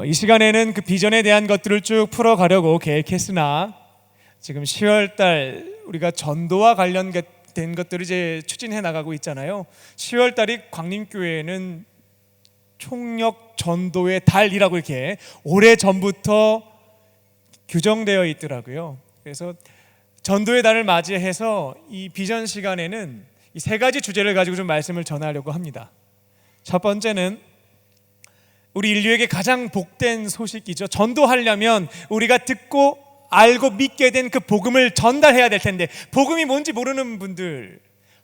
이 시간에는 그 비전에 대한 것들을 쭉 풀어가려고 계획했으나 지금 10월달 우리가 전도와 관련된 것들을 이제 추진해 나가고 있잖아요. 10월달이 광림교회는 총력 전도의 달이라고 이렇게 오래 전부터 규정되어 있더라고요. 그래서 전도의 달을 맞이해서 이 비전 시간에는 이 세 가지 주제를 가지고 좀 말씀을 전하려고 합니다. 첫 번째는 우리 인류에게 가장 복된 소식이죠. 전도하려면 우리가 듣고 알고 믿게 된 그 복음을 전달해야 될 텐데, 복음이 뭔지 모르는 분들,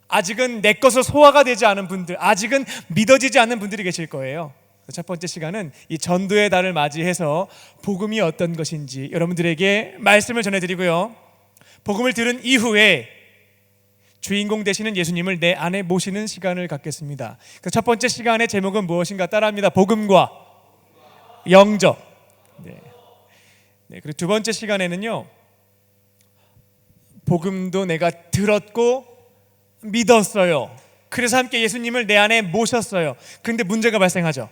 아직은 내 것으로 소화가 되지 않은 분들, 아직은 믿어지지 않는 분들이 계실 거예요. 첫 번째 시간은 이 전도의 달을 맞이해서 복음이 어떤 것인지 여러분들에게 말씀을 전해드리고요, 복음을 들은 이후에 주인공 되시는 예수님을 내 안에 모시는 시간을 갖겠습니다. 그 첫 번째 시간의 제목은 무엇인가 따라합니다. 복음과 영접. 그리고 두 번째 시간에는요, 복음도 내가 들었고 믿었어요. 그래서 함께 예수님을 내 안에 모셨어요. 그런데 문제가 발생하죠.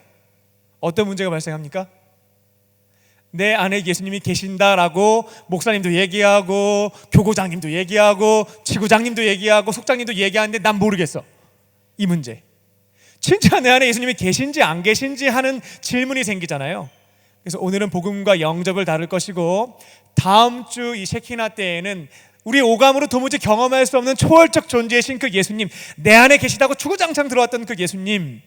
어떤 문제가 발생합니까? 내 안에 예수님이 계신다라고 목사님도 얘기하고 교구장님도 얘기하고 지구장님도 얘기하고 속장님도 얘기하는데 난 모르겠어. 이 문제. 진짜 내 안에 예수님이 계신지 안 계신지 하는 질문이 생기잖아요. 그래서 오늘은 복음과 영접을 다룰 것이고, 다음 주 이 셰키나 때에는 우리 오감으로 도무지 경험할 수 없는 초월적 존재이신 그 예수님, 내 안에 계시다고 주구장창 들어왔던 그 예수님,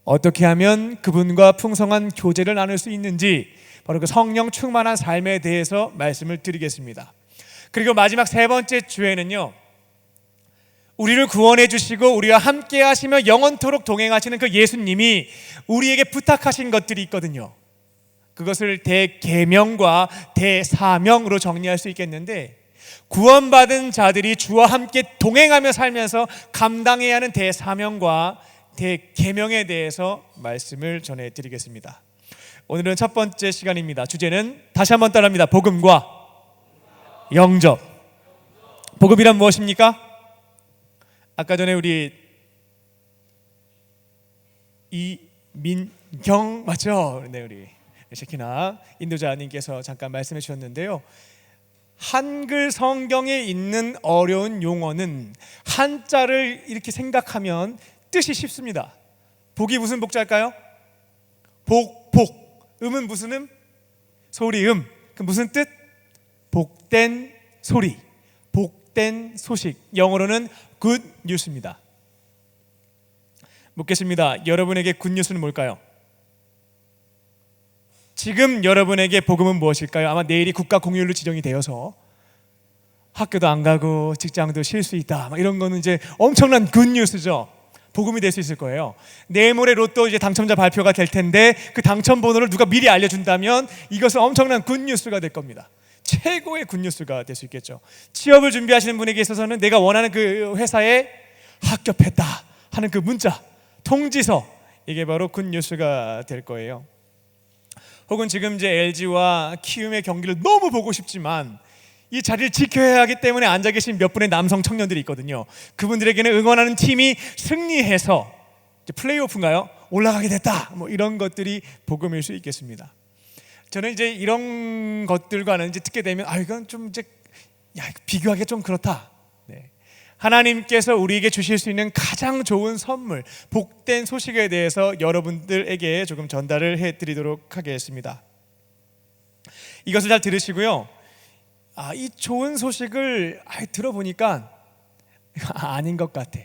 어떻게 하면 그분과 풍성한 교제를 나눌 수 있는지, 바로 그 성령 충만한 삶에 대해서 말씀을 드리겠습니다. 그리고 마지막 세 번째 주에는요, 우리를 구원해 주시고 우리와 함께 하시며 영원토록 동행하시는 그 예수님이 우리에게 부탁하신 것들이 있거든요. 그것을 대계명과 대사명으로 정리할 수 있겠는데, 구원받은 자들이 주와 함께 동행하며 살면서 감당해야 하는 대사명과 대계명에 대해서 말씀을 전해드리겠습니다. 오늘은 첫 번째 시간입니다. 주제는 다시 한번 따라합니다. 복음과 영접. 복음이란 무엇입니까? 아까 전에 우리 이민경 맞죠? 네, 우리 셰키나 인도자님께서 잠깐 말씀해 주셨는데요, 한글 성경에 있는 어려운 용어는 한자를 이렇게 생각하면 뜻이 쉽습니다. 복이 무슨 복자일까요? 복. 음은 무슨 음? 소리음. 그 무슨 뜻? 복된 소리, 복된 소식. 영어로는 good news입니다. 묻겠습니다. 여러분에게 good news는 뭘까요? 지금 여러분에게 복음은 무엇일까요? 아마 내일이 국가 공휴일로 지정이 되어서 학교도 안 가고 직장도 쉴 수 있다, 이런 거는 이제 엄청난 good news죠. 복음이 될 수 있을 거예요. 내일 모레 로또 이제 당첨자 발표가 될 텐데, 그 당첨 번호를 누가 미리 알려준다면 이것은 엄청난 굿뉴스가 될 겁니다. 최고의 굿뉴스가 될 수 있겠죠. 취업을 준비하시는 분에게 있어서는 내가 원하는 그 회사에 합격했다 하는 그 문자, 통지서, 이게 바로 굿뉴스가 될 거예요. 혹은 지금 이제 LG와 키움의 경기를 너무 보고 싶지만 이 자리를 지켜야 하기 때문에 앉아 계신 몇 분의 남성 청년들이 있거든요. 그분들에게는 응원하는 팀이 승리해서 이제 플레이오프인가요? 올라가게 됐다, 이런 것들이 복음일 수 있겠습니다. 저는 이제 이런 것들과는 이제 듣게 되면 이건 좀 이제 비교하기가 좀 그렇다. 네. 하나님께서 우리에게 주실 수 있는 가장 좋은 선물, 복된 소식에 대해서 여러분들에게 조금 전달을 해드리도록 하겠습니다. 이것을 잘 들으시고요, 이 좋은 소식을 들어보니까 아닌 것 같아,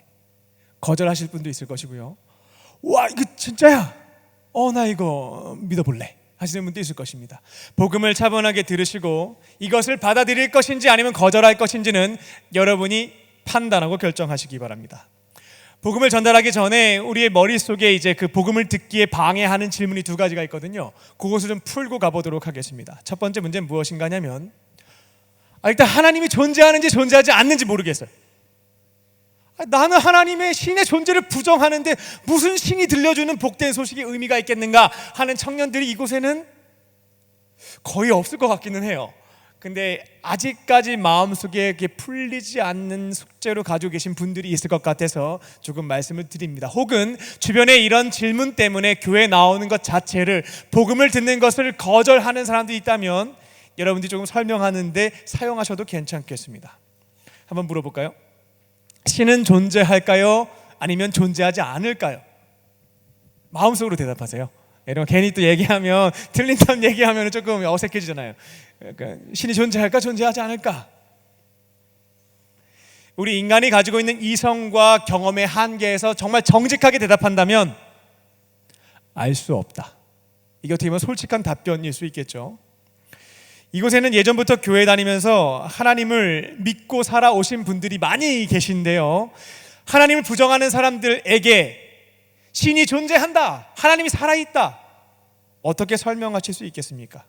거절하실 분도 있을 것이고요, 와 이거 진짜야, 나 이거 믿어볼래 하시는 분도 있을 것입니다. 복음을 차분하게 들으시고 이것을 받아들일 것인지 아니면 거절할 것인지는 여러분이 판단하고 결정하시기 바랍니다. 복음을 전달하기 전에 우리의 머릿속에 이제 그 복음을 듣기에 방해하는 질문이 두 가지가 있거든요. 그것을 좀 풀고 가보도록 하겠습니다. 첫 번째 문제는 무엇인가 하면, 일단 하나님이 존재하는지 존재하지 않는지 모르겠어요. 나는 하나님의 신의 존재를 부정하는데 무슨 신이 들려주는 복된 소식의 의미가 있겠는가 하는 청년들이 이곳에는 거의 없을 것 같기는 해요. 근데 아직까지 마음속에 이렇게 풀리지 않는 숙제로 가지고 계신 분들이 있을 것 같아서 조금 말씀을 드립니다. 혹은 주변에 이런 질문 때문에 교회 나오는 것 자체를, 복음을 듣는 것을 거절하는 사람들이 있다면 여러분들이 조금 설명하는데 사용하셔도 괜찮겠습니다. 한번 물어볼까요? 신은 존재할까요? 아니면 존재하지 않을까요? 마음속으로 대답하세요. 여러분 괜히 또 얘기하면, 틀린 답 얘기하면 조금 어색해지잖아요. 그러니까 신이 존재할까 존재하지 않을까? 우리 인간이 가지고 있는 이성과 경험의 한계에서 정말 정직하게 대답한다면 알 수 없다. 이게 어떻게 보면 솔직한 답변일 수 있겠죠. 이곳에는 예전부터 교회 다니면서 하나님을 믿고 살아오신 분들이 많이 계신데요, 하나님을 부정하는 사람들에게 신이 존재한다, 하나님이 살아있다, 어떻게 설명하실 수 있겠습니까?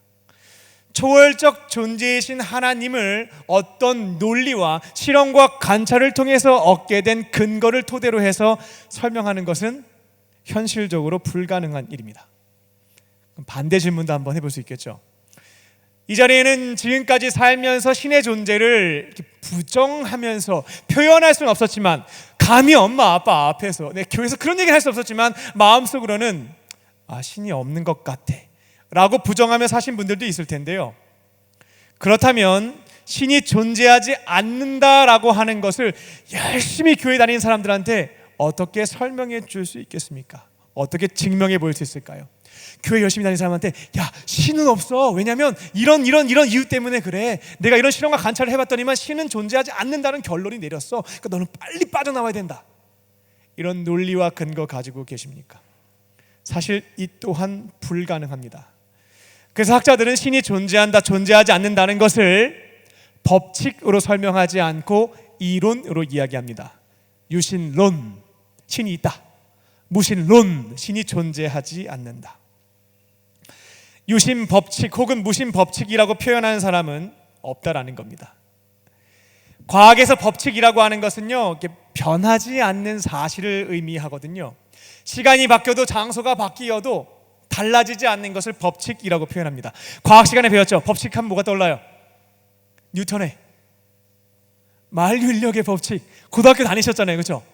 초월적 존재이신 하나님을 어떤 논리와 실험과 관찰을 통해서 얻게 된 근거를 토대로 해서 설명하는 것은 현실적으로 불가능한 일입니다. 그럼 반대 질문도 한번 해볼 수 있겠죠. 이 자리에는 지금까지 살면서 신의 존재를 이렇게 부정하면서 표현할 수는 없었지만, 감히 엄마 아빠 앞에서, 교회에서 그런 얘기를 할 수 없었지만 마음속으로는 신이 없는 것 같아 라고 부정하며 사신 분들도 있을 텐데요, 그렇다면 신이 존재하지 않는다라고 하는 것을 열심히 교회 다니는 사람들한테 어떻게 설명해 줄 수 있겠습니까? 어떻게 증명해 보일 수 있을까요? 교회 열심히 다니는 사람한테 야, 신은 없어, 왜냐면 이런 이유 때문에 그래, 내가 이런 실험과 관찰을 해봤더니만 신은 존재하지 않는다는 결론이 내렸어, 그러니까 너는 빨리 빠져나와야 된다, 이런 논리와 근거 가지고 계십니까? 사실 이 또한 불가능합니다. 그래서 학자들은 신이 존재한다 존재하지 않는다는 것을 법칙으로 설명하지 않고 이론으로 이야기합니다. 유신론, 신이 있다. 무신론, 신이 존재하지 않는다. 유신 법칙 혹은 무신 법칙이라고 표현하는 사람은 없다라는 겁니다. 과학에서 법칙이라고 하는 것은요, 변하지 않는 사실을 의미하거든요. 시간이 바뀌어도 장소가 바뀌어도 달라지지 않는 것을 법칙이라고 표현합니다. 과학 시간에 배웠죠. 법칙하면 뭐가 떠올라요? 뉴턴의 만류인력의 법칙. 고등학교 다니셨잖아요, 그렇죠?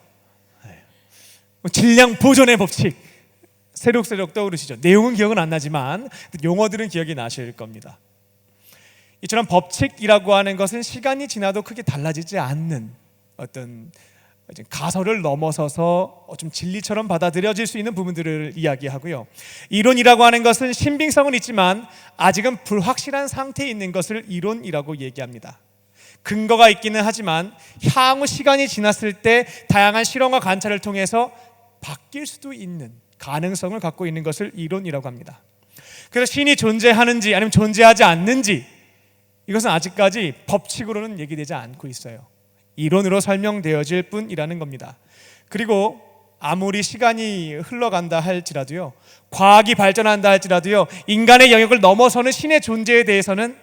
질량 보존의 법칙. 새록새록 떠오르시죠. 내용은 기억은 안 나지만 용어들은 기억이 나실 겁니다. 이처럼 법칙이라고 하는 것은 시간이 지나도 크게 달라지지 않는 어떤 가설을 넘어서서 좀 진리처럼 받아들여질 수 있는 부분들을 이야기하고요, 이론이라고 하는 것은 신빙성은 있지만 아직은 불확실한 상태에 있는 것을 이론이라고 얘기합니다. 근거가 있기는 하지만 향후 시간이 지났을 때 다양한 실험과 관찰을 통해서 바뀔 수도 있는 가능성을 갖고 있는 것을 이론이라고 합니다. 그래서 신이 존재하는지 아니면 존재하지 않는지, 이것은 아직까지 법칙으로는 얘기되지 않고 있어요. 이론으로 설명되어질 뿐이라는 겁니다. 그리고 아무리 시간이 흘러간다 할지라도요, 과학이 발전한다 할지라도요, 인간의 영역을 넘어서는 신의 존재에 대해서는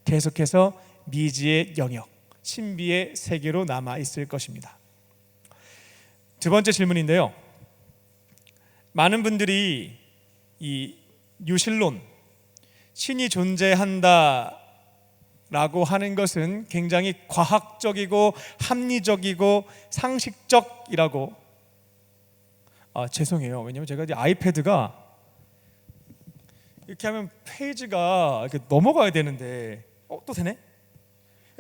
계속해서 미지의 영역, 신비의 세계로 남아 있을 것입니다. 두 번째 질문인데요, 많은 분들이 이 유신론, 신이 존재한다 라고 하는 것은 굉장히 과학적이고 합리적이고 상식적이라고, 죄송해요, 왜냐면 제가 이제 아이패드가 이렇게 하면 페이지가 이렇게 넘어가야 되는데 또 되네?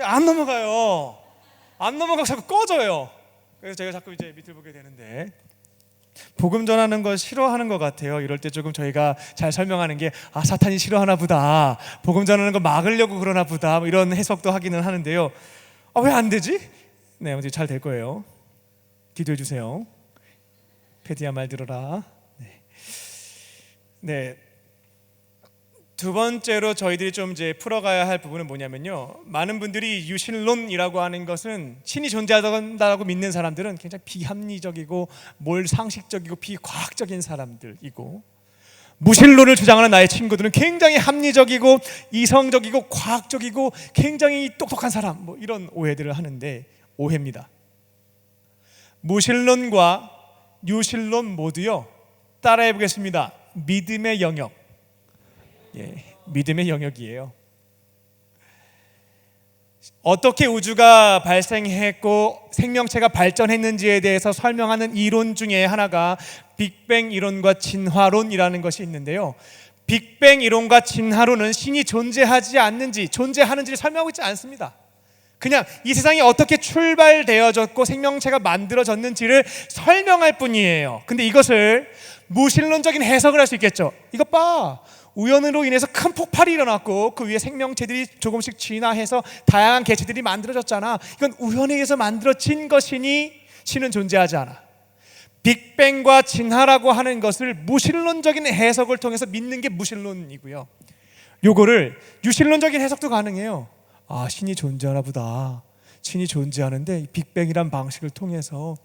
안 넘어가요. 안 넘어가고 자꾸 꺼져요. 그래서 제가 자꾸 이제 밑을 보게 되는데, 복음 전하는 거 싫어하는 것 같아요. 이럴 때 조금 저희가 잘 설명하는 게 사탄이 싫어하나 보다, 복음 전하는 거 막으려고 그러나 보다, 이런 해석도 하기는 하는데요, 왜 안 되지? 네, 아무튼 잘 될 거예요. 기도해 주세요. 패디야 말 들어라. 네. 두 번째로 저희들이 좀 이제 풀어가야 할 부분은 뭐냐면요, 많은 분들이 유신론이라고 하는 것은 신이 존재한다고 믿는 사람들은 굉장히 비합리적이고 몰상식적이고 비과학적인 사람들이고, 무신론을 주장하는 나의 친구들은 굉장히 합리적이고 이성적이고 과학적이고 굉장히 똑똑한 사람, 이런 오해들을 하는데 오해입니다. 무신론과 유신론 모두요, 따라해 보겠습니다. 믿음의 영역. 믿음의 영역이에요. 어떻게 우주가 발생했고 생명체가 발전했는지에 대해서 설명하는 이론 중에 하나가 빅뱅 이론과 진화론이라는 것이 있는데요. 빅뱅 이론과 진화론은 신이 존재하지 않는지 존재하는지를 설명하고 있지 않습니다. 그냥 이 세상이 어떻게 출발되어졌고 생명체가 만들어졌는지를 설명할 뿐이에요. 근데 이것을 무신론적인 해석을 할 수 있겠죠. 이것 봐, 우연으로 인해서 큰 폭발이 일어났고 그 위에 생명체들이 조금씩 진화해서 다양한 개체들이 만들어졌잖아. 이건 우연에 의해서 만들어진 것이니 신은 존재하지 않아. 빅뱅과 진화라고 하는 것을 무신론적인 해석을 통해서 믿는 게 무신론이고요. 요거를 유신론적인 해석도 가능해요. 아, 신이 존재하나 보다. 신이 존재하는데 빅뱅이란 방식을 통해서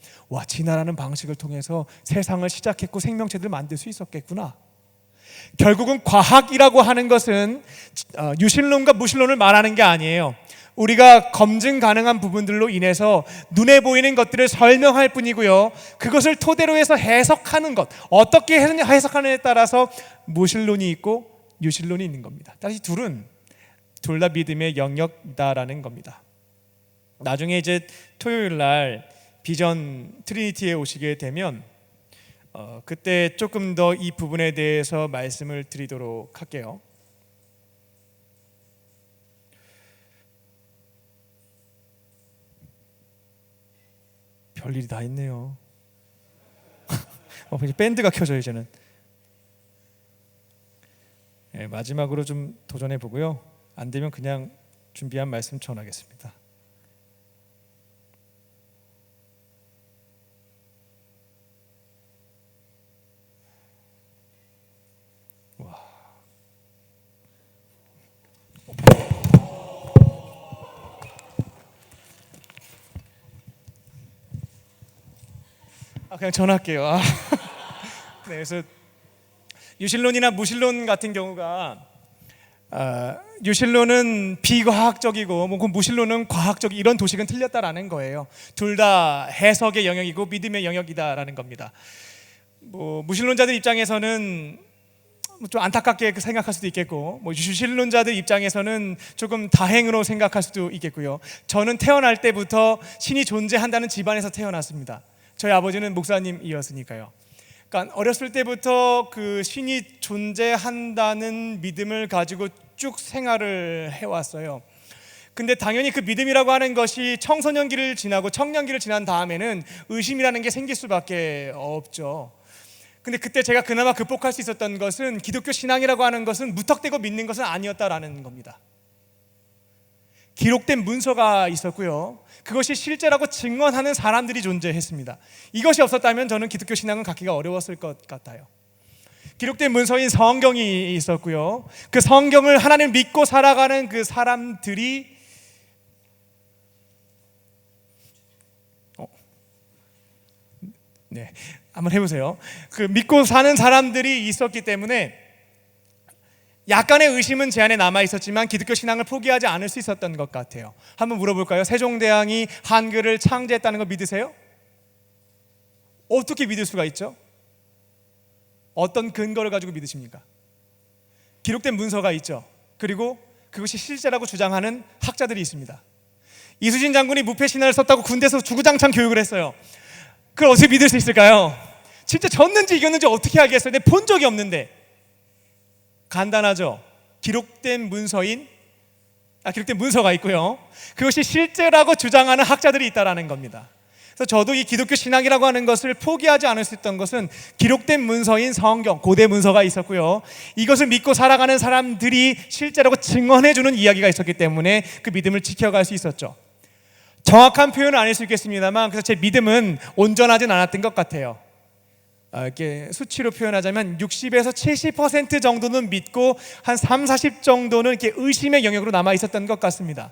진화라는 방식을 통해서 세상을 시작했고 생명체들을 만들 수 있었겠구나. 결국은 과학이라고 하는 것은 유신론과 무신론을 말하는 게 아니에요. 우리가 검증 가능한 부분들로 인해서 눈에 보이는 것들을 설명할 뿐이고요. 그것을 토대로 해서 해석하는 것, 어떻게 해석하느냐에 따라서 무신론이 있고 유신론이 있는 겁니다. 다시 둘 다 믿음의 영역이다라는 겁니다. 나중에 이제 토요일 날 비전 트리니티에 오시게 되면 그때 조금 더 이 부분에 대해서 말씀을 드리도록 할게요. 별일이 다 있네요. 밴드가 켜져 이제는. 네, 마지막으로 좀 도전해 보고요. 안 되면 그냥 준비한 말씀 전하겠습니다. 그냥 전할게요. 네, 그래서 유신론이나 무신론 같은 경우가 유신론은 비과학적이고 무신론은 과학적, 이런 도식은 틀렸다라는 거예요. 둘 다 해석의 영역이고 믿음의 영역이다라는 겁니다. 무신론자들 입장에서는 좀 안타깝게 생각할 수도 있겠고, 유신론자들 입장에서는 조금 다행으로 생각할 수도 있겠고요. 저는 태어날 때부터 신이 존재한다는 집안에서 태어났습니다. 저희 아버지는 목사님이었으니까요. 그러니까 어렸을 때부터 그 신이 존재한다는 믿음을 가지고 쭉 생활을 해왔어요. 근데 당연히 그 믿음이라고 하는 것이 청소년기를 지나고 청년기를 지난 다음에는 의심이라는 게 생길 수밖에 없죠. 근데 그때 제가 그나마 극복할 수 있었던 것은 기독교 신앙이라고 하는 것은 무턱대고 믿는 것은 아니었다라는 겁니다. 기록된 문서가 있었고요. 그것이 실제라고 증언하는 사람들이 존재했습니다. 이것이 없었다면 저는 기독교 신앙은 갖기가 어려웠을 것 같아요. 기록된 문서인 성경이 있었고요. 그 성경을 하나님 믿고 살아가는 그 사람들이 네, 한번 해보세요. 그 믿고 사는 사람들이 있었기 때문에 약간의 의심은 제 안에 남아 있었지만 기독교 신앙을 포기하지 않을 수 있었던 것 같아요. 한번 물어볼까요? 세종대왕이 한글을 창제했다는 거 믿으세요? 어떻게 믿을 수가 있죠? 어떤 근거를 가지고 믿으십니까? 기록된 문서가 있죠. 그리고 그것이 실제라고 주장하는 학자들이 있습니다. 이수진 장군이 무패신화를 썼다고 군대에서 주구장창 교육을 했어요. 그걸 어떻게 믿을 수 있을까요? 진짜 졌는지 이겼는지 어떻게 알겠어요? 내가 본 적이 없는데. 간단하죠. 기록된 문서가 있고요. 그것이 실제라고 주장하는 학자들이 있다라는 겁니다. 그래서 저도 이 기독교 신앙이라고 하는 것을 포기하지 않을 수 있던 것은 기록된 문서인 성경, 고대 문서가 있었고요. 이것을 믿고 살아가는 사람들이 실제라고 증언해주는 이야기가 있었기 때문에 그 믿음을 지켜갈 수 있었죠. 정확한 표현은 아닐 수 있겠습니다만, 그래서 제 믿음은 온전하진 않았던 것 같아요. 이렇게 수치로 표현하자면 60에서 70% 정도는 믿고 한 30, 40 정도는 이렇게 의심의 영역으로 남아 있었던 것 같습니다.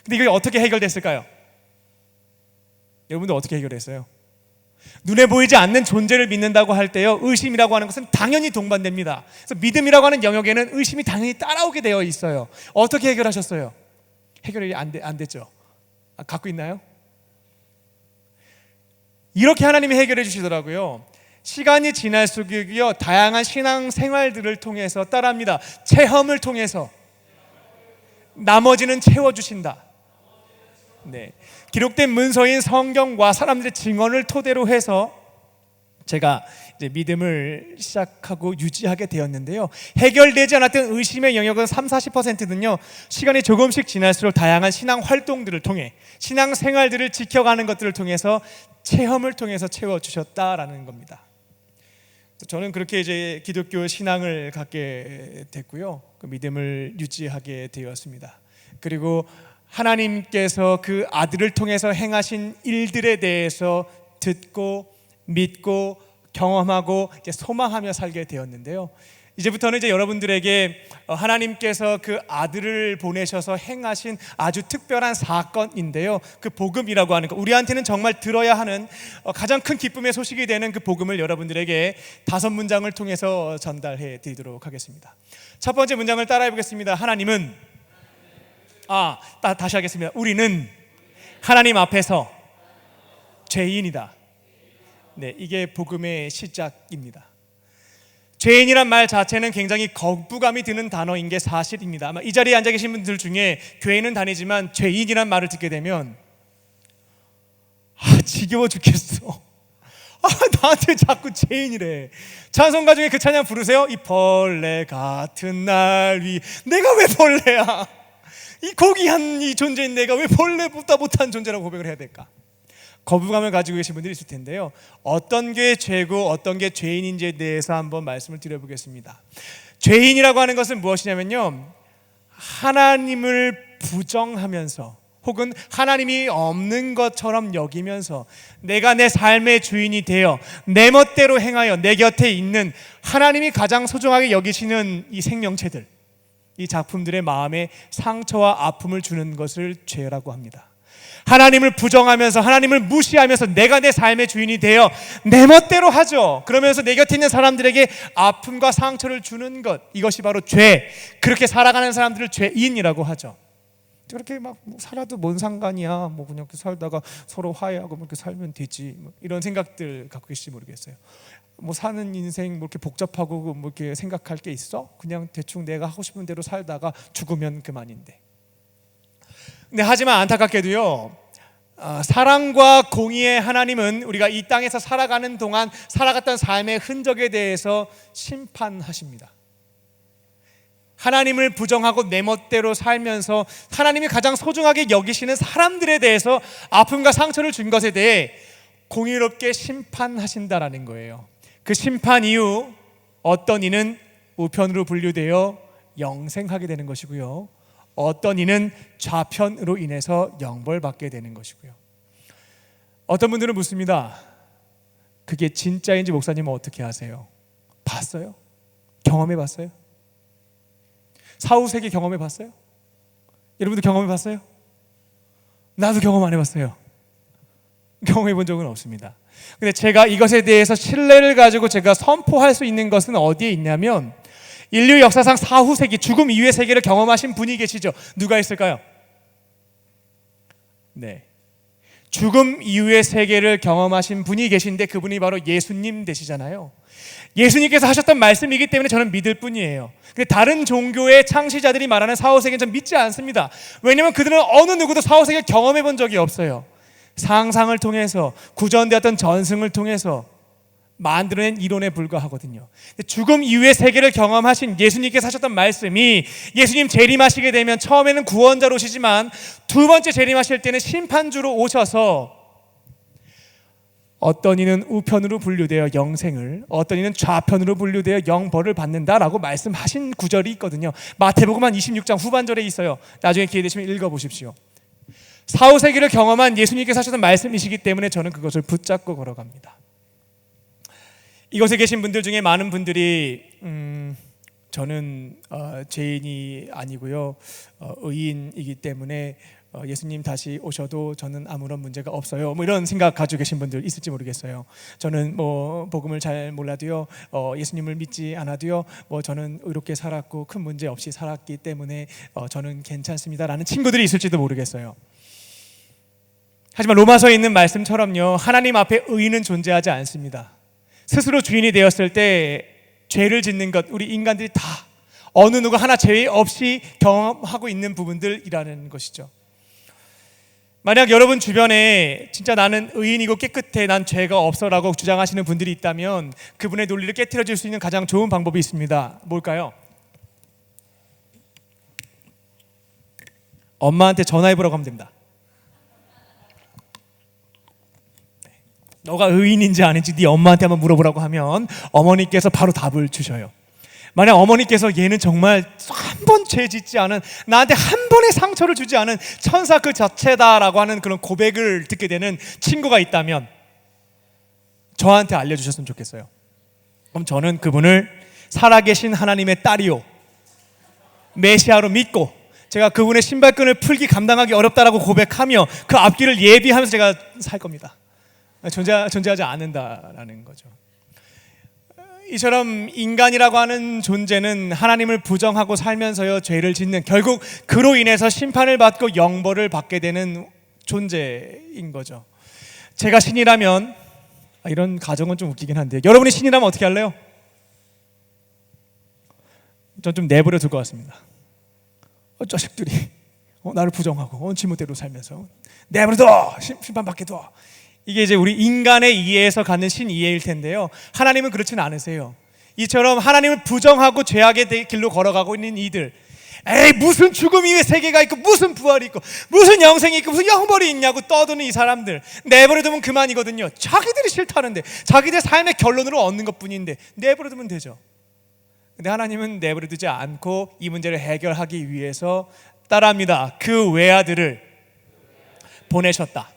근데 이게 어떻게 해결됐을까요? 여러분들 어떻게 해결했어요? 눈에 보이지 않는 존재를 믿는다고 할 때요, 의심이라고 하는 것은 당연히 동반됩니다. 그래서 믿음이라고 하는 영역에는 의심이 당연히 따라오게 되어 있어요. 어떻게 해결하셨어요? 해결이 안 됐죠. 갖고 있나요? 이렇게 하나님이 해결해 주시더라고요. 시간이 지날수록요, 다양한 신앙 생활들을 통해서 따라합니다. 체험을 통해서 나머지는 채워주신다. 네, 기록된 문서인 성경과 사람들의 증언을 토대로 해서 제가 이제 믿음을 시작하고 유지하게 되었는데요. 해결되지 않았던 의심의 영역은 30-40%는요. 시간이 조금씩 지날수록 다양한 신앙 활동들을 통해 신앙 생활들을 지켜가는 것들을 통해서 체험을 통해서 채워주셨다라는 겁니다. 저는 그렇게 이제 기독교 신앙을 갖게 됐고요. 그 믿음을 유지하게 되었습니다. 그리고 하나님께서 그 아들을 통해서 행하신 일들에 대해서 듣고 믿고 경험하고 이제 소망하며 살게 되었는데요. 이제부터는 이제 여러분들에게 하나님께서 그 아들을 보내셔서 행하신 아주 특별한 사건인데요. 그 복음이라고 하는 것, 우리한테는 정말 들어야 하는 가장 큰 기쁨의 소식이 되는 그 복음을 여러분들에게 5문장을 통해서 전달해 드리도록 하겠습니다. 첫 번째 문장을 따라해 보겠습니다. 하나님은 다시 하겠습니다. 우리는 하나님 앞에서 죄인이다. 네, 이게 복음의 시작입니다. 죄인이란 말 자체는 굉장히 거부감이 드는 단어인 게 사실입니다. 아마 이 자리에 앉아 계신 분들 중에 교회는 다니지만 죄인이란 말을 듣게 되면 지겨워 죽겠어. 나한테 자꾸 죄인이래. 찬송가 중에 그 찬양 부르세요. 이 벌레 같은 날 위. 내가 왜 벌레야? 이 고귀한 이 존재인 내가 왜 벌레보다 못한 존재라고 고백을 해야 될까? 거부감을 가지고 계신 분들이 있을 텐데요. 어떤 게 죄고 어떤 게 죄인인지에 대해서 한번 말씀을 드려보겠습니다. 죄인이라고 하는 것은 무엇이냐면요, 하나님을 부정하면서 혹은 하나님이 없는 것처럼 여기면서 내가 내 삶의 주인이 되어 내 멋대로 행하여 내 곁에 있는 하나님이 가장 소중하게 여기시는 이 생명체들, 이 작품들의 마음에 상처와 아픔을 주는 것을 죄라고 합니다. 하나님을 부정하면서 하나님을 무시하면서 내가 내 삶의 주인이 되어 내 멋대로 하죠. 그러면서 내 곁에 있는 사람들에게 아픔과 상처를 주는 것, 이것이 바로 죄. 그렇게 살아가는 사람들을 죄인이라고 하죠. 그렇게 막 살아도 뭔 상관이야, 뭐 그냥 살다가 서로 화해하고 이렇게 살면 되지, 이런 생각들 갖고 계실지 모르겠어요. 뭐 사는 인생 뭐 이렇게 복잡하고 뭐 이렇게 생각할 게 있어? 그냥 대충 내가 하고 싶은 대로 살다가 죽으면 그만인데. 근데 하지만 안타깝게도요, 사랑과 공의의 하나님은 우리가 이 땅에서 살아가는 동안 살아갔던 삶의 흔적에 대해서 심판하십니다. 하나님을 부정하고 내 멋대로 살면서 하나님이 가장 소중하게 여기시는 사람들에 대해서 아픔과 상처를 준 것에 대해 공의롭게 심판하신다라는 거예요. 그 심판 이후 어떤 이는 우편으로 분류되어 영생하게 되는 것이고요, 어떤 이는 좌편으로 인해서 영벌받게 되는 것이고요. 어떤 분들은 묻습니다. 그게 진짜인지 목사님은 어떻게 아세요? 봤어요? 경험해 봤어요? 사후세계 경험해 봤어요? 여러분도 경험해 봤어요? 나도 경험 안 해봤어요. 경험해 본 적은 없습니다. 근데 제가 이것에 대해서 신뢰를 가지고 제가 선포할 수 있는 것은 어디에 있냐면, 인류 역사상 사후세계, 죽음 이후의 세계를 경험하신 분이 계시죠. 누가 있을까요? 네, 죽음 이후의 세계를 경험하신 분이 계신데 그분이 바로 예수님 되시잖아요. 예수님께서 하셨던 말씀이기 때문에 저는 믿을 뿐이에요. 근데 다른 종교의 창시자들이 말하는 사후세계는 전 믿지 않습니다. 왜냐하면 그들은 어느 누구도 사후세계를 경험해 본 적이 없어요. 상상을 통해서, 구전되었던 전승을 통해서 만들어낸 이론에 불과하거든요. 죽음 이후의 세계를 경험하신 예수님께서 하셨던 말씀이, 예수님 재림하시게 되면 처음에는 구원자로 오시지만 두 번째 재림하실 때는 심판주로 오셔서 어떤 이는 우편으로 분류되어 영생을, 어떤 이는 좌편으로 분류되어 영벌을 받는다라고 말씀하신 구절이 있거든요. 마태복음 한 26장 후반절에 있어요. 나중에 기회 되시면 읽어보십시오. 사후세계를 경험한 예수님께서 하셨던 말씀이시기 때문에 저는 그것을 붙잡고 걸어갑니다. 이곳에 계신 분들 중에 많은 분들이 저는 죄인이 아니고요, 의인이기 때문에 예수님 다시 오셔도 저는 아무런 문제가 없어요, 뭐 이런 생각 가지고 계신 분들 있을지 모르겠어요. 저는 뭐 복음을 잘 몰라도요, 예수님을 믿지 않아도요, 뭐 저는 의롭게 살았고 큰 문제 없이 살았기 때문에 저는 괜찮습니다라는 친구들이 있을지도 모르겠어요. 하지만 로마서에 있는 말씀처럼요, 하나님 앞에 의인은 존재하지 않습니다. 스스로 주인이 되었을 때 죄를 짓는 것, 우리 인간들이 다 어느 누가 하나 제외 없이 경험하고 있는 부분들이라는 것이죠. 만약 여러분 주변에 진짜 나는 의인이고 깨끗해, 난 죄가 없어라고 주장하시는 분들이 있다면 그분의 논리를 깨트려 줄 수 있는 가장 좋은 방법이 있습니다. 뭘까요? 엄마한테 전화해보라고 하면 됩니다. 너가 의인인지 아닌지 네 엄마한테 한번 물어보라고 하면 어머니께서 바로 답을 주셔요. 만약 어머니께서 얘는 정말 한 번 죄 짓지 않은, 나한테 한 번의 상처를 주지 않은 천사 그 자체다라고 하는 그런 고백을 듣게 되는 친구가 있다면 저한테 알려주셨으면 좋겠어요. 그럼 저는 그분을 살아계신 하나님의 딸이요 메시아로 믿고 제가 그분의 신발끈을 풀기 감당하기 어렵다라고 고백하며 그 앞길을 예비하면서 제가 살 겁니다. 존재하지 않는다라는 거죠. 이처럼 인간이라고 하는 존재는 하나님을 부정하고 살면서요 죄를 짓는, 결국 그로 인해서 심판을 받고 영벌을 받게 되는 존재인 거죠. 제가 신이라면, 이런 가정은 좀 웃기긴 한데, 여러분이 신이라면 어떻게 할래요? 전 좀 내버려 둘 것 같습니다. 자식들이 나를 부정하고 지멋대로 살면서 내버려 둬, 심판 받게 둬. 이게 이제 우리 인간의 이해에서 갖는 신이해일 텐데요, 하나님은 그렇지는 않으세요. 이처럼 하나님을 부정하고 죄악의 길로 걸어가고 있는 이들, 에이 무슨 죽음 이후에 세계가 있고 무슨 부활이 있고 무슨 영생이 있고 무슨 영벌이 있냐고 떠드는 이 사람들 내버려두면 그만이거든요. 자기들이 싫다는데, 자기들 삶의 결론으로 얻는 것뿐인데 내버려두면 되죠. 근데 하나님은 내버려두지 않고 이 문제를 해결하기 위해서 따라합니다. 그 외아들을 보내셨다.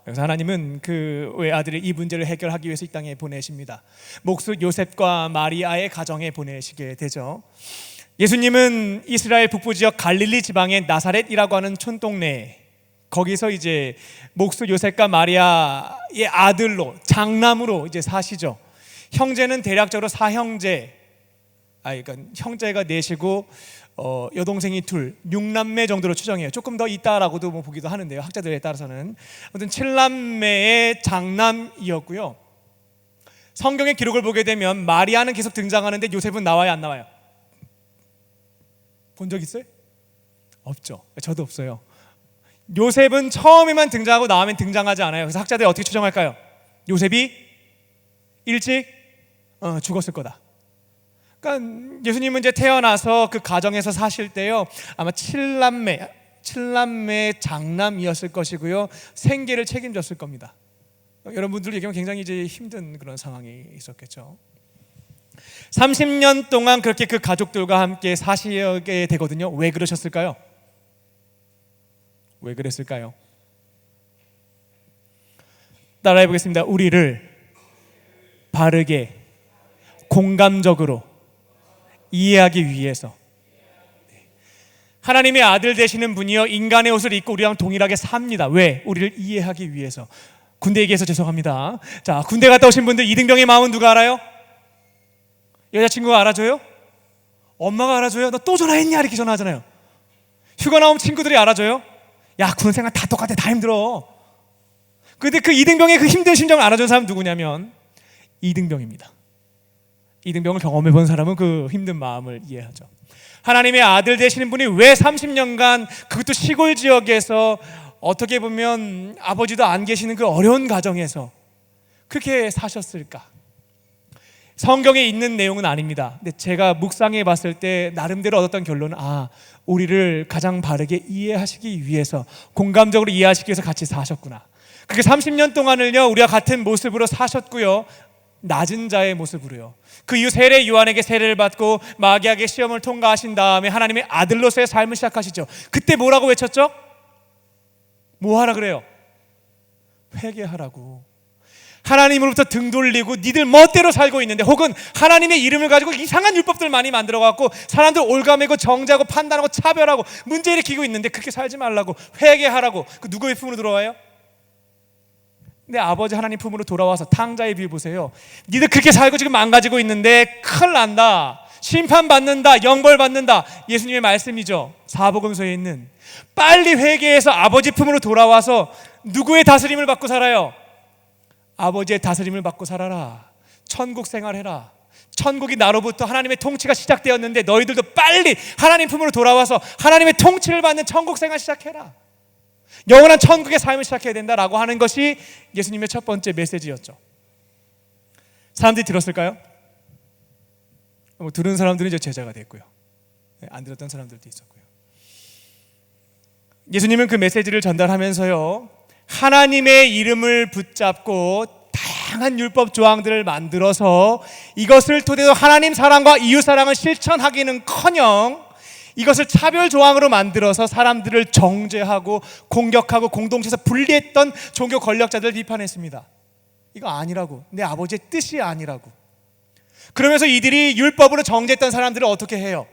그래서 하나님은 그 외아들을 이 문제를 해결하기 위해서 이 땅에 보내십니다. 목수 요셉과 마리아의 가정에 보내시게 되죠. 예수님은 이스라엘 북부 지역 갈릴리 지방의 나사렛이라고 하는 촌동네, 거기서 이제 목수 요셉과 마리아의 아들로, 장남으로 이제 사시죠. 형제는 대략적으로 사형제, 그러니까 형제가 넷이고 여동생이 둘, 6남매 정도로 추정해요. 조금 더 있다라고도 뭐 보기도 하는데요, 학자들에 따라서는. 아무튼 7남매의 장남이었고요. 성경의 기록을 보게 되면 마리아는 계속 등장하는데 요셉은 나와요, 안 나와요? 본 적 있어요? 없죠. 저도 없어요. 요셉은 처음에만 등장하고 나오면 등장하지 않아요. 그래서 학자들이 어떻게 추정할까요? 요셉이 일찍 죽었을 거다. 그러니까 예수님은 이제 태어나서 그 가정에서 사실 때요, 아마 7남매 장남이었을 것이고요, 생계를 책임졌을 겁니다. 여러분들 얘기하면 굉장히 이제 힘든 그런 상황이 있었겠죠. 30년 동안 그렇게 그 가족들과 함께 사시게 되거든요. 왜 그러셨을까요? 왜 그랬을까요? 따라해 보겠습니다. 우리를 바르게 공감적으로 이해하기 위해서. 하나님의 아들 되시는 분이요 인간의 옷을 입고 우리랑 동일하게 삽니다. 왜? 우리를 이해하기 위해서. 군대 얘기해서 죄송합니다. 자, 군대 갔다 오신 분들 이등병의 마음은 누가 알아요? 여자친구가 알아줘요? 엄마가 알아줘요? 너 또 전화했냐? 이렇게 전화하잖아요. 휴가 나오면 친구들이 알아줘요? 야, 군 생활 다 똑같아, 다 힘들어. 근데 그 이등병의 그 힘든 심정을 알아준 사람은 누구냐면 이등병입니다. 이등병을 경험해 본 사람은 그 힘든 마음을 이해하죠. 하나님의 아들 되시는 분이 왜 30년간, 그것도 시골 지역에서 어떻게 보면 아버지도 안 계시는 그 어려운 가정에서 그렇게 사셨을까? 성경에 있는 내용은 아닙니다. 근데 제가 묵상해 봤을 때 나름대로 얻었던 결론은, 우리를 가장 바르게 이해하시기 위해서, 공감적으로 이해하시기 위해서 같이 사셨구나. 그렇게 30년 동안을요 우리와 같은 모습으로 사셨고요, 낮은 자의 모습으로요. 그 이후 세례 요한에게 세례를 받고 마귀에게 시험을 통과하신 다음에 하나님의 아들로서의 삶을 시작하시죠. 그때 뭐라고 외쳤죠? 뭐 하라 그래요? 회개하라고. 하나님으로부터 등 돌리고 니들 멋대로 살고 있는데, 혹은 하나님의 이름을 가지고 이상한 율법들 많이 만들어갖고 사람들 올가매고 정죄하고 판단하고 차별하고 문제 일으키고 있는데, 그렇게 살지 말라고, 회개하라고. 그 누구의 품으로 들어와요? 근데 아버지 하나님 품으로 돌아와서 탕자의 비유 보세요. 니들 그렇게 살고 지금 망가지고 있는데 큰일 난다, 심판받는다, 영벌받는다. 예수님의 말씀이죠. 사복음서에 있는. 빨리 회개해서 아버지 품으로 돌아와서 누구의 다스림을 받고 살아요? 아버지의 다스림을 받고 살아라. 천국 생활해라. 천국이 나로부터 하나님의 통치가 시작되었는데 너희들도 빨리 하나님 품으로 돌아와서 하나님의 통치를 받는 천국 생활 시작해라. 영원한 천국의 삶을 시작해야 된다라고 하는 것이 예수님의 첫 번째 메시지였죠. 사람들이 들었을까요? 들은 사람들은 이제 제자가 됐고요. 안 들었던 사람들도 있었고요. 예수님은 그 메시지를 전달하면서요, 하나님의 이름을 붙잡고 다양한 율법 조항들을 만들어서 이것을 토대로 하나님 사랑과 이웃 사랑을 실천하기는커녕 이것을 차별 조항으로 만들어서 사람들을 정죄하고 공격하고 공동체에서 분리했던 종교 권력자들을 비판했습니다. 이거 아니라고, 내 아버지의 뜻이 아니라고. 그러면서 이들이 율법으로 정죄했던 사람들을 어떻게 해요?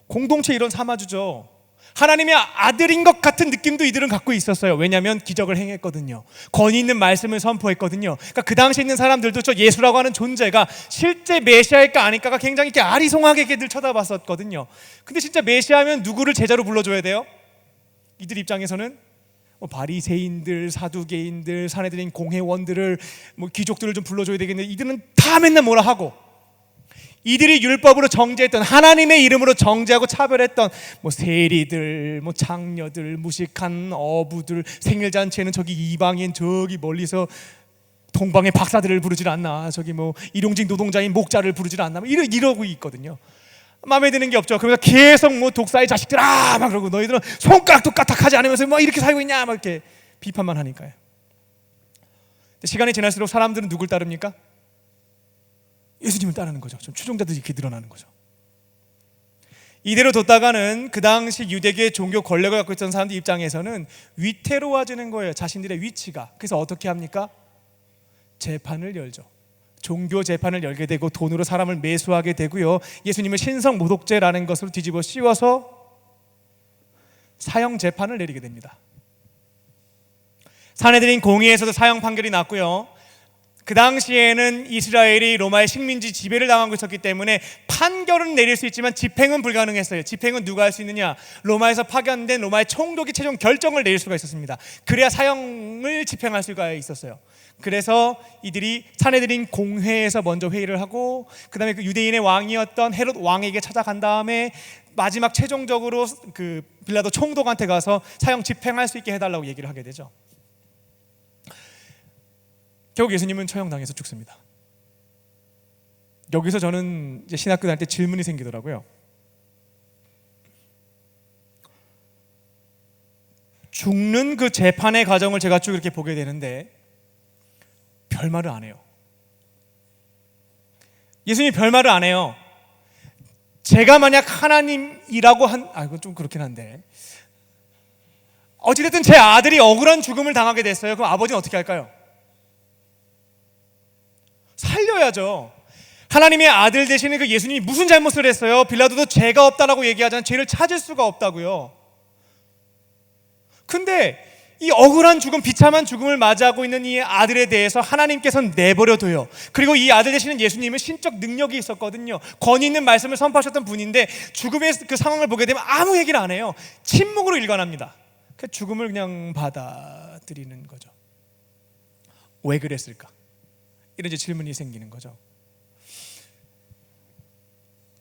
공동체 이론 삼아주죠. 하나님의 아들인 것 같은 느낌도 이들은 갖고 있었어요. 왜냐하면 기적을 행했거든요. 권위 있는 말씀을 선포했거든요. 그러니까 그 당시에 있는 사람들도 저 예수라고 하는 존재가 실제 메시아일까 아닐까가 굉장히 이렇게 아리송하게 늘 쳐다봤었거든요. 근데 진짜 메시아면 누구를 제자로 불러줘야 돼요? 이들 입장에서는 바리새인들, 사두개인들, 사내들인 공회원들을, 귀족들을 좀 불러줘야 되겠는데 이들은 다 맨날 뭐라 하고, 이들이 율법으로 정죄했던, 하나님의 이름으로 정죄하고 차별했던 세리들, 장녀들, 무식한 어부들, 생일잔치에는 저기 이방인 저기 멀리서 동방의 박사들을 부르질 않나, 저기 일용직 노동자인 목자를 부르질 않나, 이러고 있거든요. 마음에 드는 게 없죠. 그러면서 계속 독사의 자식들아 막 그러고, 너희들은 손가락도 까딱하지 않으면서 이렇게 살고 있냐 막 이렇게 비판만 하니까요. 시간이 지날수록 사람들은 누굴 따릅니까? 예수님을 따르는 거죠. 좀 추종자들이 이렇게 늘어나는 거죠. 이대로 뒀다가는 그 당시 유대계 종교 권력을 갖고 있던 사람들 입장에서는 위태로워지는 거예요. 자신들의 위치가. 그래서 어떻게 합니까? 재판을 열죠. 종교 재판을 열게 되고 돈으로 사람을 매수하게 되고요. 예수님을 신성 모독죄라는 것으로 뒤집어 씌워서 사형 재판을 내리게 됩니다. 사내들인 공의에서도 사형 판결이 났고요. 그 당시에는 이스라엘이 로마의 식민지 지배를 당하고 있었기 때문에 판결은 내릴 수 있지만 집행은 불가능했어요. 집행은 누가 할 수 있느냐? 로마에서 파견된 로마의 총독이 최종 결정을 내릴 수가 있었습니다. 그래야 사형을 집행할 수가 있었어요. 그래서 이들이 사내들인 공회에서 먼저 회의를 하고, 그 다음에 그 유대인의 왕이었던 헤롯 왕에게 찾아간 다음에 마지막 최종적으로 그 빌라도 총독한테 가서 사형 집행할 수 있게 해달라고 얘기를 하게 되죠. 결국 예수님은 처형당해서 죽습니다. 여기서 저는 이제 신학교 다닐 때 질문이 생기더라고요. 죽는 그 재판의 과정을 제가 쭉 이렇게 보게 되는데 별말을 안 해요. 예수님이 별말을 안 해요. 제가 만약 하나님이라고 이건 좀 그렇긴 한데, 어찌됐든 제 아들이 억울한 죽음을 당하게 됐어요. 그럼 아버지는 어떻게 할까요? 살려야죠. 하나님의 아들 되시는 그 예수님이 무슨 잘못을 했어요? 빌라도도 죄가 없다라고 얘기하잖아요. 죄를 찾을 수가 없다고요. 근데 이 억울한 죽음, 비참한 죽음을 맞이하고 있는 이 아들에 대해서 하나님께서는 내버려둬요. 그리고 이 아들 되시는 예수님은 신적 능력이 있었거든요. 권위 있는 말씀을 선포하셨던 분인데 죽음의 그 상황을 보게 되면 아무 얘기를 안 해요. 침묵으로 일관합니다. 그 죽음을 그냥 받아들이는 거죠. 왜 그랬을까? 이런 이제 질문이 생기는 거죠.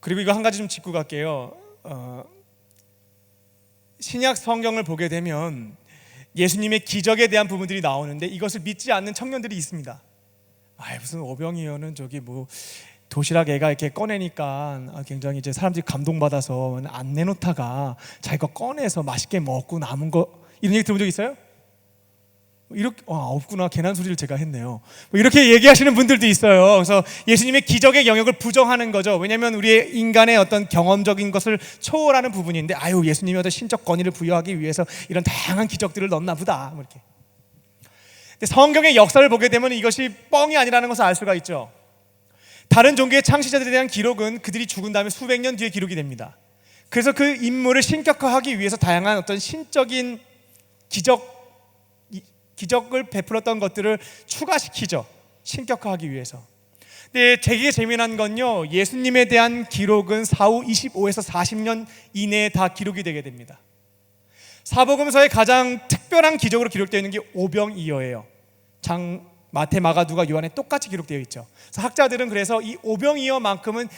그리고 이거 한 가지 좀 짚고 갈게요. 신약 성경을 보게 되면 예수님의 기적에 대한 부분들이 나오는데 이것을 믿지 않는 청년들이 있습니다. 무슨 오병이어는 저기 도시락 애가 이렇게 꺼내니까 굉장히 이제 사람들이 감동받아서 안 내놓다가 자기가 꺼내서 맛있게 먹고 남은 거, 이런 얘기 들어본 적 있어요? 이렇게 없구나, 괜한 소리를 제가 했네요. 이렇게 얘기하시는 분들도 있어요. 그래서 예수님의 기적의 영역을 부정하는 거죠. 왜냐하면 우리의 인간의 어떤 경험적인 것을 초월하는 부분인데, 예수님이 어떤 신적 권위를 부여하기 위해서 이런 다양한 기적들을 넣나 보다, 이렇게. 근데 성경의 역사를 보게 되면 이것이 뻥이 아니라는 것을 알 수가 있죠. 다른 종교의 창시자들에 대한 기록은 그들이 죽은 다음에 수백 년 뒤에 기록이 됩니다. 그래서 그 인물을 신격화하기 위해서 다양한 어떤 신적인 기적을 베풀었던 것들을 추가시키죠. 신격화하기 위해서. 근데 되게 재미난 건요, 예수님에 대한 기록은 사후 25에서 40년 이내에 다 기록이 되게 됩니다. 사복음서의 가장 특별한 기적으로 기록되어 있는 게 오병이어예요. 장, 마태, 마가, 누가, 요한에 똑같이 기록되어 있죠. 그래서 학자들은 그래서 이 오병이어만큼은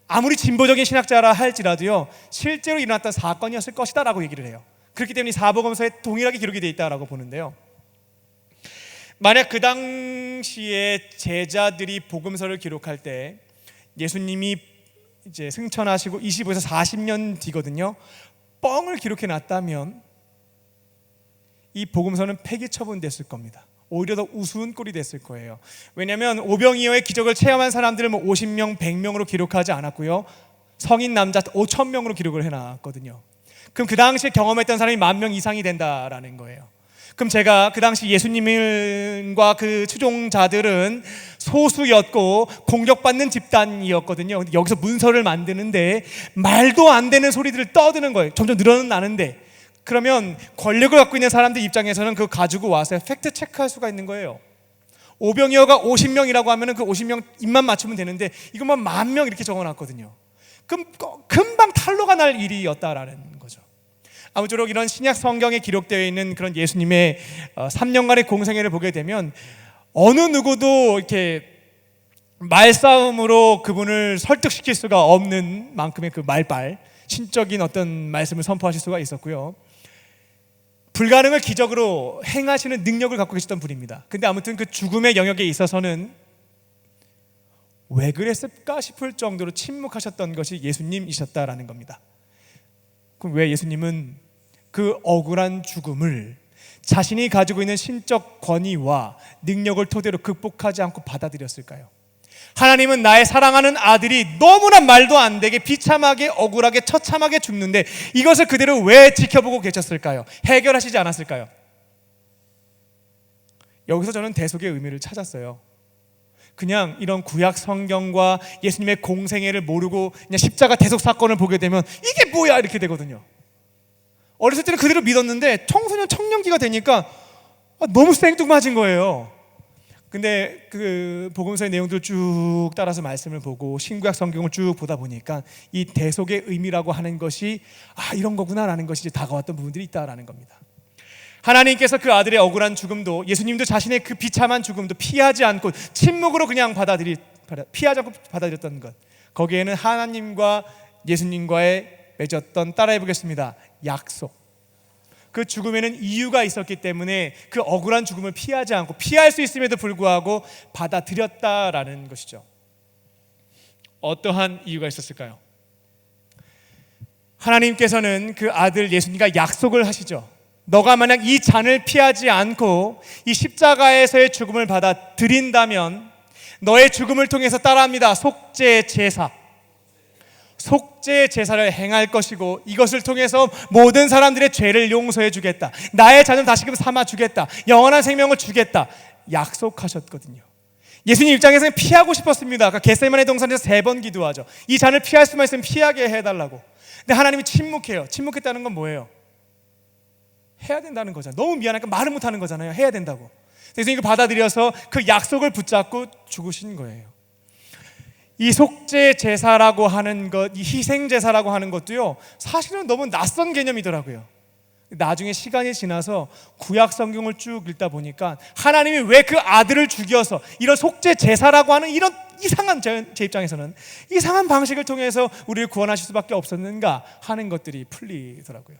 아무리 진보적인 신학자라 할지라도요 실제로 일어났던 사건이었을 것이다 라고 얘기를 해요. 그렇기 때문에 이 사복음서에 동일하게 기록이 되어 있다라고 보는데요. 만약 그 당시에 제자들이 복음서를 기록할 때 예수님이 이제 승천하시고 25에서 40년 뒤거든요. 뻥을 기록해 놨다면 이 복음서는 폐기 처분됐을 겁니다. 오히려 더 우스운 꼴이 됐을 거예요. 왜냐하면 오병이어의 기적을 체험한 사람들을 50명, 100명으로 기록하지 않았고요. 성인 남자 5,000명으로 기록을 해놨거든요. 그럼 그 당시에 경험했던 사람이 10,000명 이상이 된다라는 거예요. 그럼 제가 그 당시 예수님과 그 추종자들은 소수였고 공격받는 집단이었거든요. 근데 여기서 문서를 만드는데 말도 안 되는 소리들을 떠드는 거예요. 점점 늘어나는데, 그러면 권력을 갖고 있는 사람들 입장에서는 그거 가지고 와서 팩트 체크할 수가 있는 거예요. 오병이어가 50명이라고 하면 그 50명 입만 맞추면 되는데 이것만 10,000명 이렇게 적어놨거든요. 그럼 금방 탄로가 날 일이었다라는 거죠. 아무쪼록 이런 신약 성경에 기록되어 있는 그런 예수님의 3년간의 공생애를 보게 되면 어느 누구도 이렇게 말싸움으로 그분을 설득시킬 수가 없는 만큼의 그 말빨, 신적인 어떤 말씀을 선포하실 수가 있었고요. 불가능을 기적으로 행하시는 능력을 갖고 계셨던 분입니다. 근데 아무튼 그 죽음의 영역에 있어서는 왜 그랬을까 싶을 정도로 침묵하셨던 것이 예수님이셨다라는 겁니다. 그럼 왜 예수님은 그 억울한 죽음을 자신이 가지고 있는 신적 권위와 능력을 토대로 극복하지 않고 받아들였을까요? 하나님은 나의 사랑하는 아들이 너무나 말도 안 되게 비참하게 억울하게 처참하게 죽는데 이것을 그대로 왜 지켜보고 계셨을까요? 해결하시지 않았을까요? 여기서 저는 대속의 의미를 찾았어요. 그냥 이런 구약 성경과 예수님의 공생애를 모르고 그냥 십자가 대속 사건을 보게 되면 이게 뭐야 이렇게 되거든요. 어렸을 때는 그대로 믿었는데 청소년 청년기가 되니까 너무 생뚱맞은 거예요. 근데 그 복음서의 내용들을 쭉 따라서 말씀을 보고 신구약 성경을 쭉 보다 보니까 이 대속의 의미라고 하는 것이 이런 거구나라는 것이 이제 다가왔던 부분들이 있다라는 겁니다. 하나님께서 그 아들의 억울한 죽음도, 예수님도 자신의 그 비참한 죽음도 피하지 않고 침묵으로 그냥 피하지 않고 받아들였던 것, 거기에는 하나님과 예수님과의 맺었던, 따라해보겠습니다, 약속, 그 죽음에는 이유가 있었기 때문에 그 억울한 죽음을 피하지 않고 피할 수 있음에도 불구하고 받아들였다라는 것이죠. 어떠한 이유가 있었을까요? 하나님께서는 그 아들 예수님과 약속을 하시죠. 너가 만약 이 잔을 피하지 않고 이 십자가에서의 죽음을 받아들인다면 너의 죽음을 통해서 따라합니다. 속죄 제사, 속죄 제사를 행할 것이고 이것을 통해서 모든 사람들의 죄를 용서해 주겠다. 나의 잔을 다시금 삼아 주겠다. 영원한 생명을 주겠다. 약속하셨거든요. 예수님 입장에서는 피하고 싶었습니다. 아까 겟세마네 동산에서 3번 기도하죠. 이 잔을 피할 수만 있으면 피하게 해달라고. 근데 하나님이 침묵해요. 침묵했다는 건 뭐예요? 해야 된다는 거잖아요. 너무 미안하니까 말을 못하는 거잖아요. 해야 된다고. 그래서 이거 받아들여서 그 약속을 붙잡고 죽으신 거예요. 이 속죄 제사라고 하는 것, 이 희생 제사라고 하는 것도요, 사실은 너무 낯선 개념이더라고요. 나중에 시간이 지나서 구약 성경을 쭉 읽다 보니까 하나님이 왜 그 아들을 죽여서 이런 속죄 제사라고 하는 이런 이상한, 제 입장에서는 이상한 방식을 통해서 우리를 구원하실 수밖에 없었는가 하는 것들이 풀리더라고요.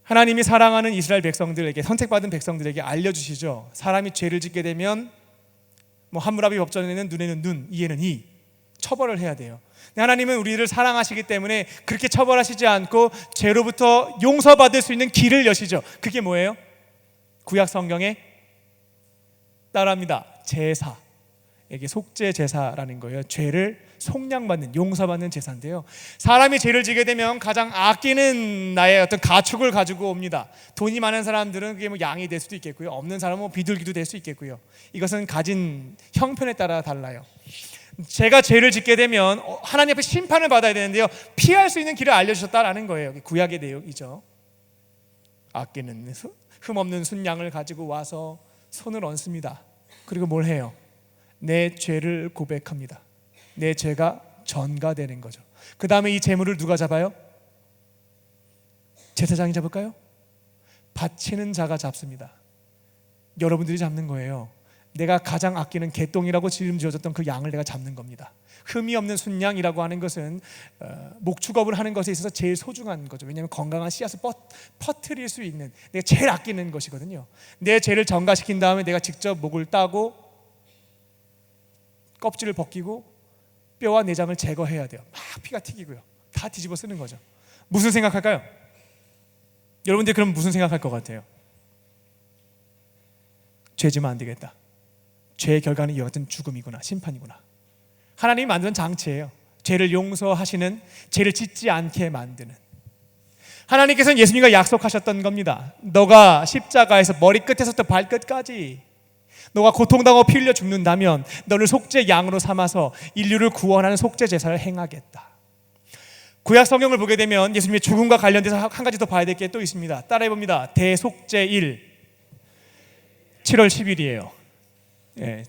하나님이 사랑하는 이스라엘 백성들에게, 선택받은 백성들에게 알려주시죠. 사람이 죄를 짓게 되면 함무라비 법전에는 눈에는 눈, 이에는 이, 처벌을 해야 돼요. 근데 하나님은 우리를 사랑하시기 때문에 그렇게 처벌하시지 않고 죄로부터 용서받을 수 있는 길을 여시죠. 그게 뭐예요? 구약 성경에 따라합니다. 제사. 이게 속죄 제사라는 거예요. 죄를 속량받는, 용서받는 제사인데요. 사람이 죄를 지게 되면 가장 아끼는 나의 어떤 가축을 가지고 옵니다. 돈이 많은 사람들은 그게 양이 될 수도 있겠고요. 없는 사람은 비둘기도 될 수 있겠고요. 이것은 가진 형편에 따라 달라요. 제가 죄를 짓게 되면 하나님 앞에 심판을 받아야 되는데요, 피할 수 있는 길을 알려주셨다라는 거예요. 구약의 내용이죠. 아끼는 흠없는 순양을 가지고 와서 손을 얹습니다. 그리고 뭘 해요? 내 죄를 고백합니다. 내 죄가 전가되는 거죠. 그 다음에 이 제물을 누가 잡아요? 제사장이 잡을까요? 바치는 자가 잡습니다. 여러분들이 잡는 거예요. 내가 가장 아끼는 개똥이라고 지름 지어졌던 그 양을 내가 잡는 겁니다. 흠이 없는 순양이라고 하는 것은 목축업을 하는 것에 있어서 제일 소중한 거죠. 왜냐하면 건강한 씨앗을 퍼뜨릴 수 있는, 내가 제일 아끼는 것이거든요. 내 죄를 전가시킨 다음에 내가 직접 목을 따고 껍질을 벗기고 뼈와 내장을 제거해야 돼요. 막 피가 튀기고요. 다 뒤집어 쓰는 거죠. 무슨 생각할까요? 여러분들 그럼 무슨 생각할 것 같아요? 죄 지면 안 되겠다. 죄의 결과는 이와 같은 죽음이구나, 심판이구나. 하나님이 만드는 장치예요. 죄를 용서하시는, 죄를 짓지 않게 만드는. 하나님께서는 예수님과 약속하셨던 겁니다. 너가 십자가에서 머리끝에서부터 발끝까지 너가 고통당하고 피 흘려 죽는다면 너를 속죄 양으로 삼아서 인류를 구원하는 속죄 제사를 행하겠다. 구약 성경을 보게 되면 예수님의 죽음과 관련돼서 한 가지 더 봐야 될 게 또 있습니다. 따라해봅니다. 대속죄 1 7월 10일이에요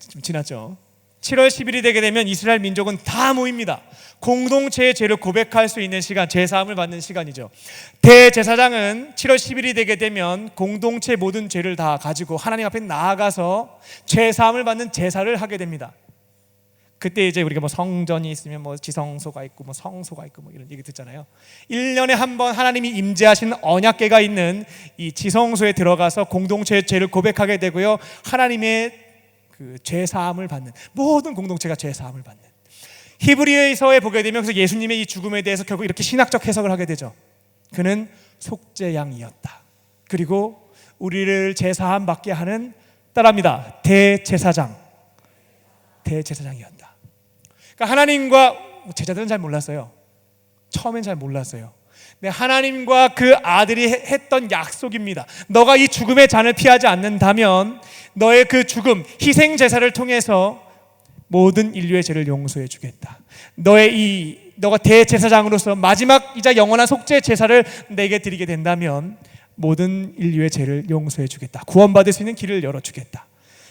좀 지났죠. 7월 10일이 되게 되면 이스라엘 민족은 다 모입니다. 공동체의 죄를 고백할 수 있는 시간, 제사함을 받는 시간이죠. 대제사장은 7월 10일이 되게 되면 공동체 모든 죄를 다 가지고 하나님 앞에 나아가서 제사함을 받는 제사를 하게 됩니다. 그때 이제 우리가 뭐 성전이 있으면 뭐 지성소가 있고 뭐 성소가 있고 뭐 이런 얘기 듣잖아요. 1년에 한 번 하나님이 임재하시는 언약궤가 있는 이 지성소에 들어가서 공동체의 죄를 고백하게 되고요. 하나님의 그 죄사함을 받는, 모든 공동체가 죄사함을 받는. 히브리서에 보게 되면 그래서 예수님의 이 죽음에 대해서 결국 이렇게 신학적 해석을 하게 되죠. 그는 속죄양이었다. 그리고 우리를 죄사함 받게 하는, 따라합니다, 대제사장이었다. 그러니까 하나님과, 제자들은 잘 몰랐어요. 처음엔 잘 몰랐어요. 근데 하나님과 그 아들이 했던 약속입니다. 너가 이 죽음의 잔을 피하지 않는다면 너의 그 죽음, 희생 제사를 통해서 모든 인류의 죄를 용서해 주겠다. 너가 대제사장으로서 마지막이자 영원한 속죄 제사를 내게 드리게 된다면 모든 인류의 죄를 용서해 주겠다. 구원받을 수 있는 길을 열어 주겠다.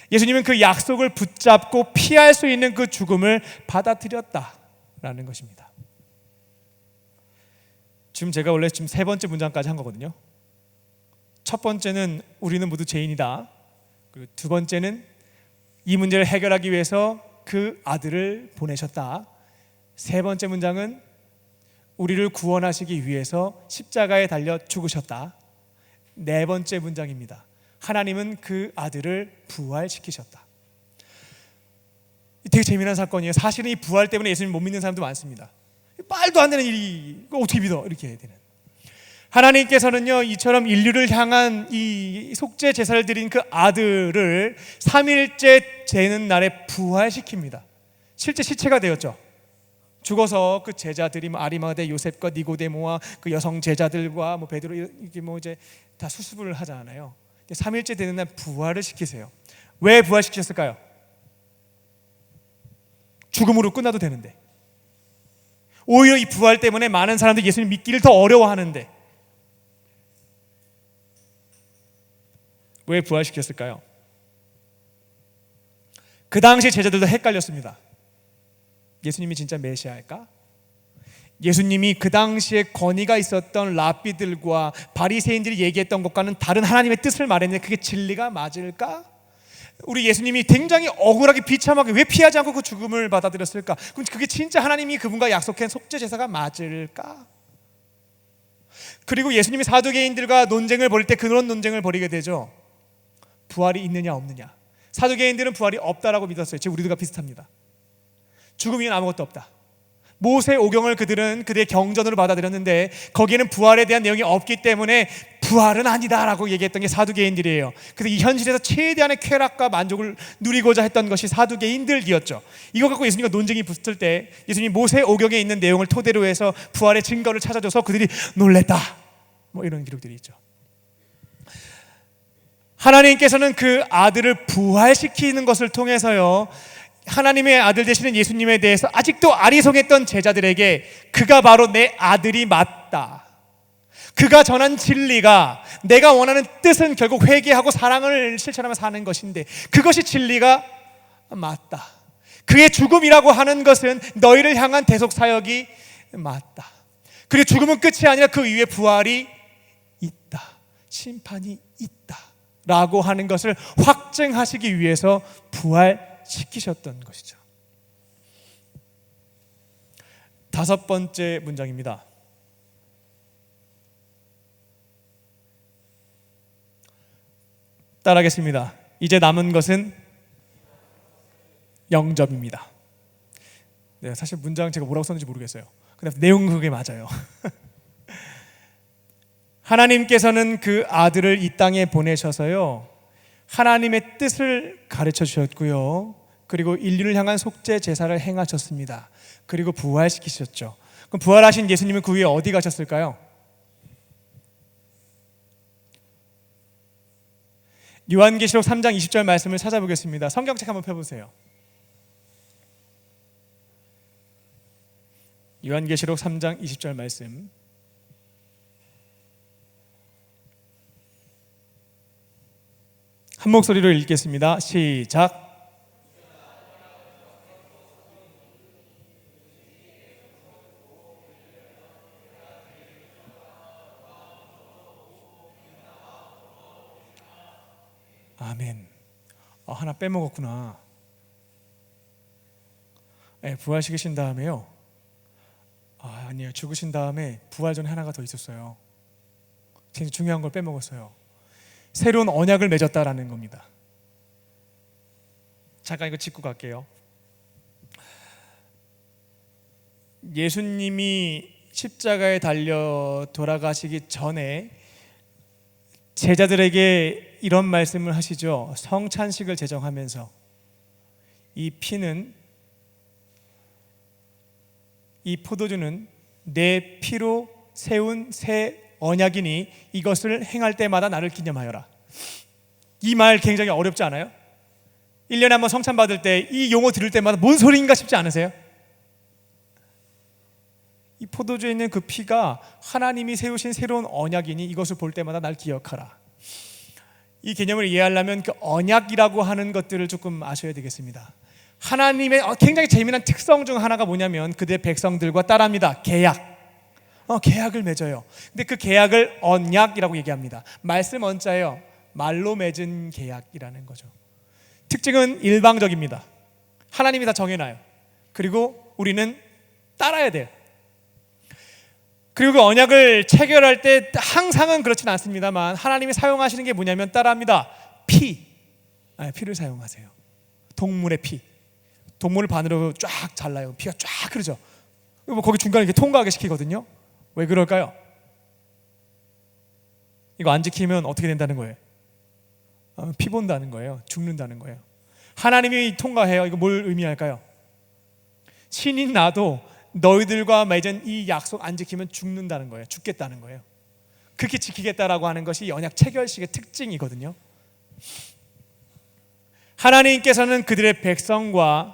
예수님은 그 약속을 붙잡고 피할 수 있는 그 죽음을 받아들였다라는 것입니다. 지금 제가 원래 지금 세 번째 문장까지 한 거거든요. 첫 번째는 우리는 모두 죄인이다. 그리고 두 번째는 이 문제를 해결하기 위해서 그 아들을 보내셨다. 세 번째 문장은 우리를 구원하시기 위해서 십자가에 달려 죽으셨다. 네 번째 문장입니다. 하나님은 그 아들을 부활시키셨다. 되게 재미난 사건이에요. 사실은 이 부활 때문에 예수님 못 믿는 사람도 많습니다. 말도 안 되는 일이, 이거 어떻게 믿어? 이렇게 해야 되는. 하나님께서는요, 이처럼 인류를 향한 이 속죄 제사를 드린 그 아들을 3일째 되는 날에 부활시킵니다. 실제 시체가 되었죠. 죽어서 그 제자들이 아리마대 요셉과 니고데모와 그 여성 제자들과 뭐 베드로 이게 뭐 이제 다 수습을 하잖아요. 3일째 되는 날 부활을 시키세요. 왜 부활시키셨을까요? 죽음으로 끝나도 되는데. 오히려 이 부활 때문에 많은 사람들이 예수님 믿기를 더 어려워하는데 왜 부활시켰을까요? 그 당시 제자들도 헷갈렸습니다. 예수님이 진짜 메시아일까? 예수님이 그 당시에 권위가 있었던 랍비들과 바리새인들이 얘기했던 것과는 다른 하나님의 뜻을 말했는데 그게 진리가 맞을까? 우리 예수님이 굉장히 억울하게 비참하게 왜 피하지 않고 그 죽음을 받아들였을까? 그럼 그게 진짜 하나님이 그분과 약속한 속죄 제사가 맞을까? 그리고 예수님이 사두개인들과 논쟁을 벌일 때 그런 논쟁을 벌이게 되죠. 부활이 있느냐 없느냐. 사두개인들은 부활이 없다라고 믿었어요. 지금 우리들과 비슷합니다. 죽음 위엔 아무것도 없다. 모세 오경을 그들은 그들의 경전으로 받아들였는데 거기에는 부활에 대한 내용이 없기 때문에 부활은 아니다라고 얘기했던 게 사두개인들이에요. 그래서 이 현실에서 최대한의 쾌락과 만족을 누리고자 했던 것이 사두개인들이었죠. 이거 갖고 예수님과 논쟁이 붙을 때 예수님이 모세 오경에 있는 내용을 토대로 해서 부활의 증거를 찾아줘서 그들이 놀랬다, 뭐 이런 기록들이 있죠. 하나님께서는 그 아들을 부활시키는 것을 통해서요, 하나님의 아들 되시는 예수님에 대해서 아직도 아리송했던 제자들에게 그가 바로 내 아들이 맞다, 그가 전한 진리가, 내가 원하는 뜻은 결국 회개하고 사랑을 실천하며 사는 것인데 그것이 진리가 맞다, 그의 죽음이라고 하는 것은 너희를 향한 대속사역이 맞다, 그리고 죽음은 끝이 아니라 그 이후에 부활이 있다, 심판이 있다 라고 하는 것을 확증하시기 위해서 부활시키셨던 것이죠. 다섯 번째 문장입니다. 따라하겠습니다. 이제 남은 것은 영접입니다. 네, 사실 문장 제가 뭐라고 썼는지 모르겠어요. 근데 내용은 그게 맞아요. 하나님께서는 그 아들을 이 땅에 보내셔서요, 하나님의 뜻을 가르쳐 주셨고요, 그리고 인류를 향한 속죄 제사를 행하셨습니다. 그리고 부활시키셨죠. 그럼 부활하신 예수님은 그 후에 어디 가셨을까요? 요한계시록 3장 20절 말씀을 찾아보겠습니다. 성경책 한번 펴보세요. 요한계시록 3장 20절 말씀. 한 목소리로 읽겠습니다. 시작. 아멘. 하나 빼먹었구나. 네, 부활시키신 다음에요. 아니에요. 죽으신 다음에 부활 전에 하나가 더 있었어요. 굉장히 중요한 걸 빼먹었어요. 새로운 언약을 맺었다라는 겁니다. 잠깐 이거 짚고 갈게요. 예수님이 십자가에 달려 돌아가시기 전에 제자들에게 이런 말씀을 하시죠. 성찬식을 제정하면서 이 피는, 이 포도주는 내 피로 세운 새 언약이니 이것을 행할 때마다 나를 기념하여라. 이 말 굉장히 어렵지 않아요? 1년에 한번 성찬 받을 때 이 용어 들을 때마다 뭔 소리인가 싶지 않으세요? 이 포도주에 있는 그 피가 하나님이 세우신 새로운 언약이니 이것을 볼 때마다 날 기억하라. 이 개념을 이해하려면 그 언약이라고 하는 것들을 조금 아셔야 되겠습니다. 하나님의 굉장히 재미난 특성 중 하나가 뭐냐면 그들의 백성들과 따라합니다. 계약. 계약을 맺어요. 근데 그 계약을 언약이라고 얘기합니다. 말씀 언자예요. 말로 맺은 계약이라는 거죠. 특징은 일방적입니다. 하나님이 다 정해놔요. 그리고 우리는 따라야 돼요. 그리고 그 언약을 체결할 때 항상은 그렇진 않습니다만 하나님이 사용하시는 게 뭐냐면 따라합니다. 피를 사용하세요. 동물의 피. 동물을 반으로 쫙 잘라요. 피가 쫙 흐르죠. 거기 중간에 이렇게 통과하게 시키거든요. 왜 그럴까요? 이거 안 지키면 어떻게 된다는 거예요? 피 본다는 거예요. 죽는다는 거예요. 하나님이 통과해요. 이거 뭘 의미할까요? 신인 나도 너희들과 맺은 이 약속 안 지키면 죽는다는 거예요. 죽겠다는 거예요. 그렇게 지키겠다라고 하는 것이 언약 체결식의 특징이거든요. 하나님께서는 그들의 백성과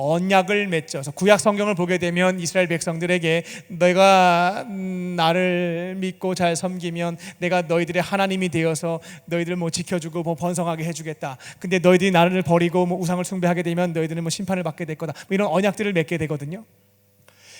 언약을 맺죠. 구약 성경을 보게 되면 이스라엘 백성들에게 너희가 나를 믿고 잘 섬기면 내가 너희들의 하나님이 되어서 너희들을 지켜주고 번성하게 해주겠다. 근데 너희들이 나를 버리고 우상을 숭배하게 되면 너희들은 심판을 받게 될 거다. 이런 언약들을 맺게 되거든요.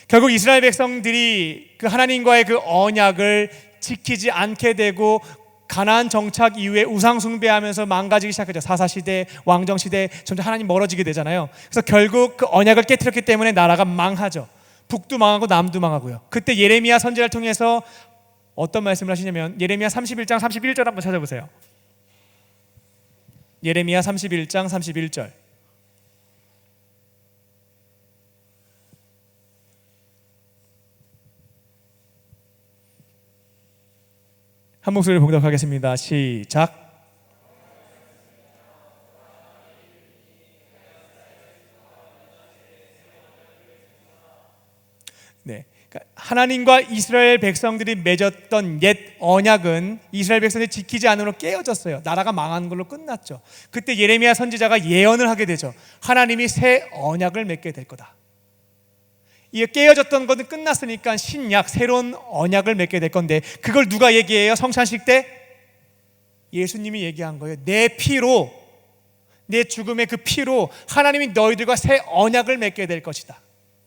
결국 이스라엘 백성들이 그 하나님과의 그 언약을 지키지 않게 되고 가나안 정착 이후에 우상 숭배하면서 망가지기 시작하죠. 사사시대, 왕정시대 점점 하나님 멀어지게 되잖아요. 그래서 결국 그 언약을 깨트렸기 때문에 나라가 망하죠. 북도 망하고 남도 망하고요. 그때 예레미야 선지자를 통해서 어떤 말씀을 하시냐면 예레미야 31장 31절 한번 찾아보세요. 예레미야 31장 31절. 한 목소리로 봉독하겠습니다. 시작. 네, 그러니까 하나님과 이스라엘 백성들이 맺었던 옛 언약은 이스라엘 백성들이 지키지 않으므로 깨어졌어요. 나라가 망하는 걸로 끝났죠. 그때 예레미야 선지자가 예언을 하게 되죠. 하나님이 새 언약을 맺게 될 거다. 이게 깨어졌던 것은 끝났으니까 신약 새로운 언약을 맺게 될 건데 그걸 누가 얘기해요? 성찬식 때 예수님이 얘기한 거예요. 내 피로, 내 죽음의 그 피로 하나님이 너희들과 새 언약을 맺게 될 것이다.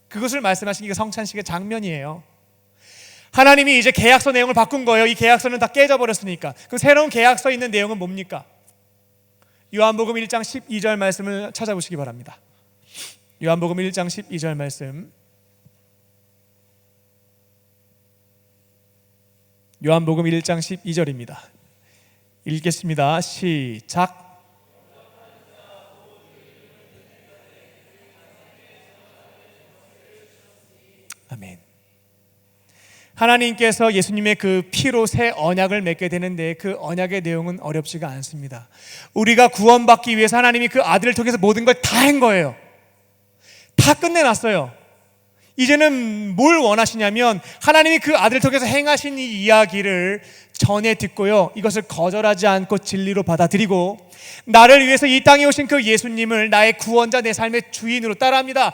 그것을 말씀하신 게 성찬식의 장면이에요. 하나님이 이제 계약서 내용을 바꾼 거예요. 이 계약서는 다 깨져버렸으니까. 그럼 새로운 계약서에 있는 내용은 뭡니까? 요한복음 1장 12절 말씀을 찾아보시기 바랍니다. 요한복음 1장 12절 말씀. 요한복음 1장 12절입니다. 읽겠습니다. 시작. 아멘. 하나님께서 예수님의 그 피로 새 언약을 맺게 되는데 그 언약의 내용은 어렵지가 않습니다. 우리가 구원받기 위해서 하나님이 그 아들을 통해서 모든 걸 다 한 거예요. 다 끝내놨어요. 이제는 뭘 원하시냐면 하나님이 그 아들을 통해서 행하신 이 이야기를 전해 듣고요, 이것을 거절하지 않고 진리로 받아들이고 나를 위해서 이 땅에 오신 그 예수님을 나의 구원자, 내 삶의 주인으로 따라합니다.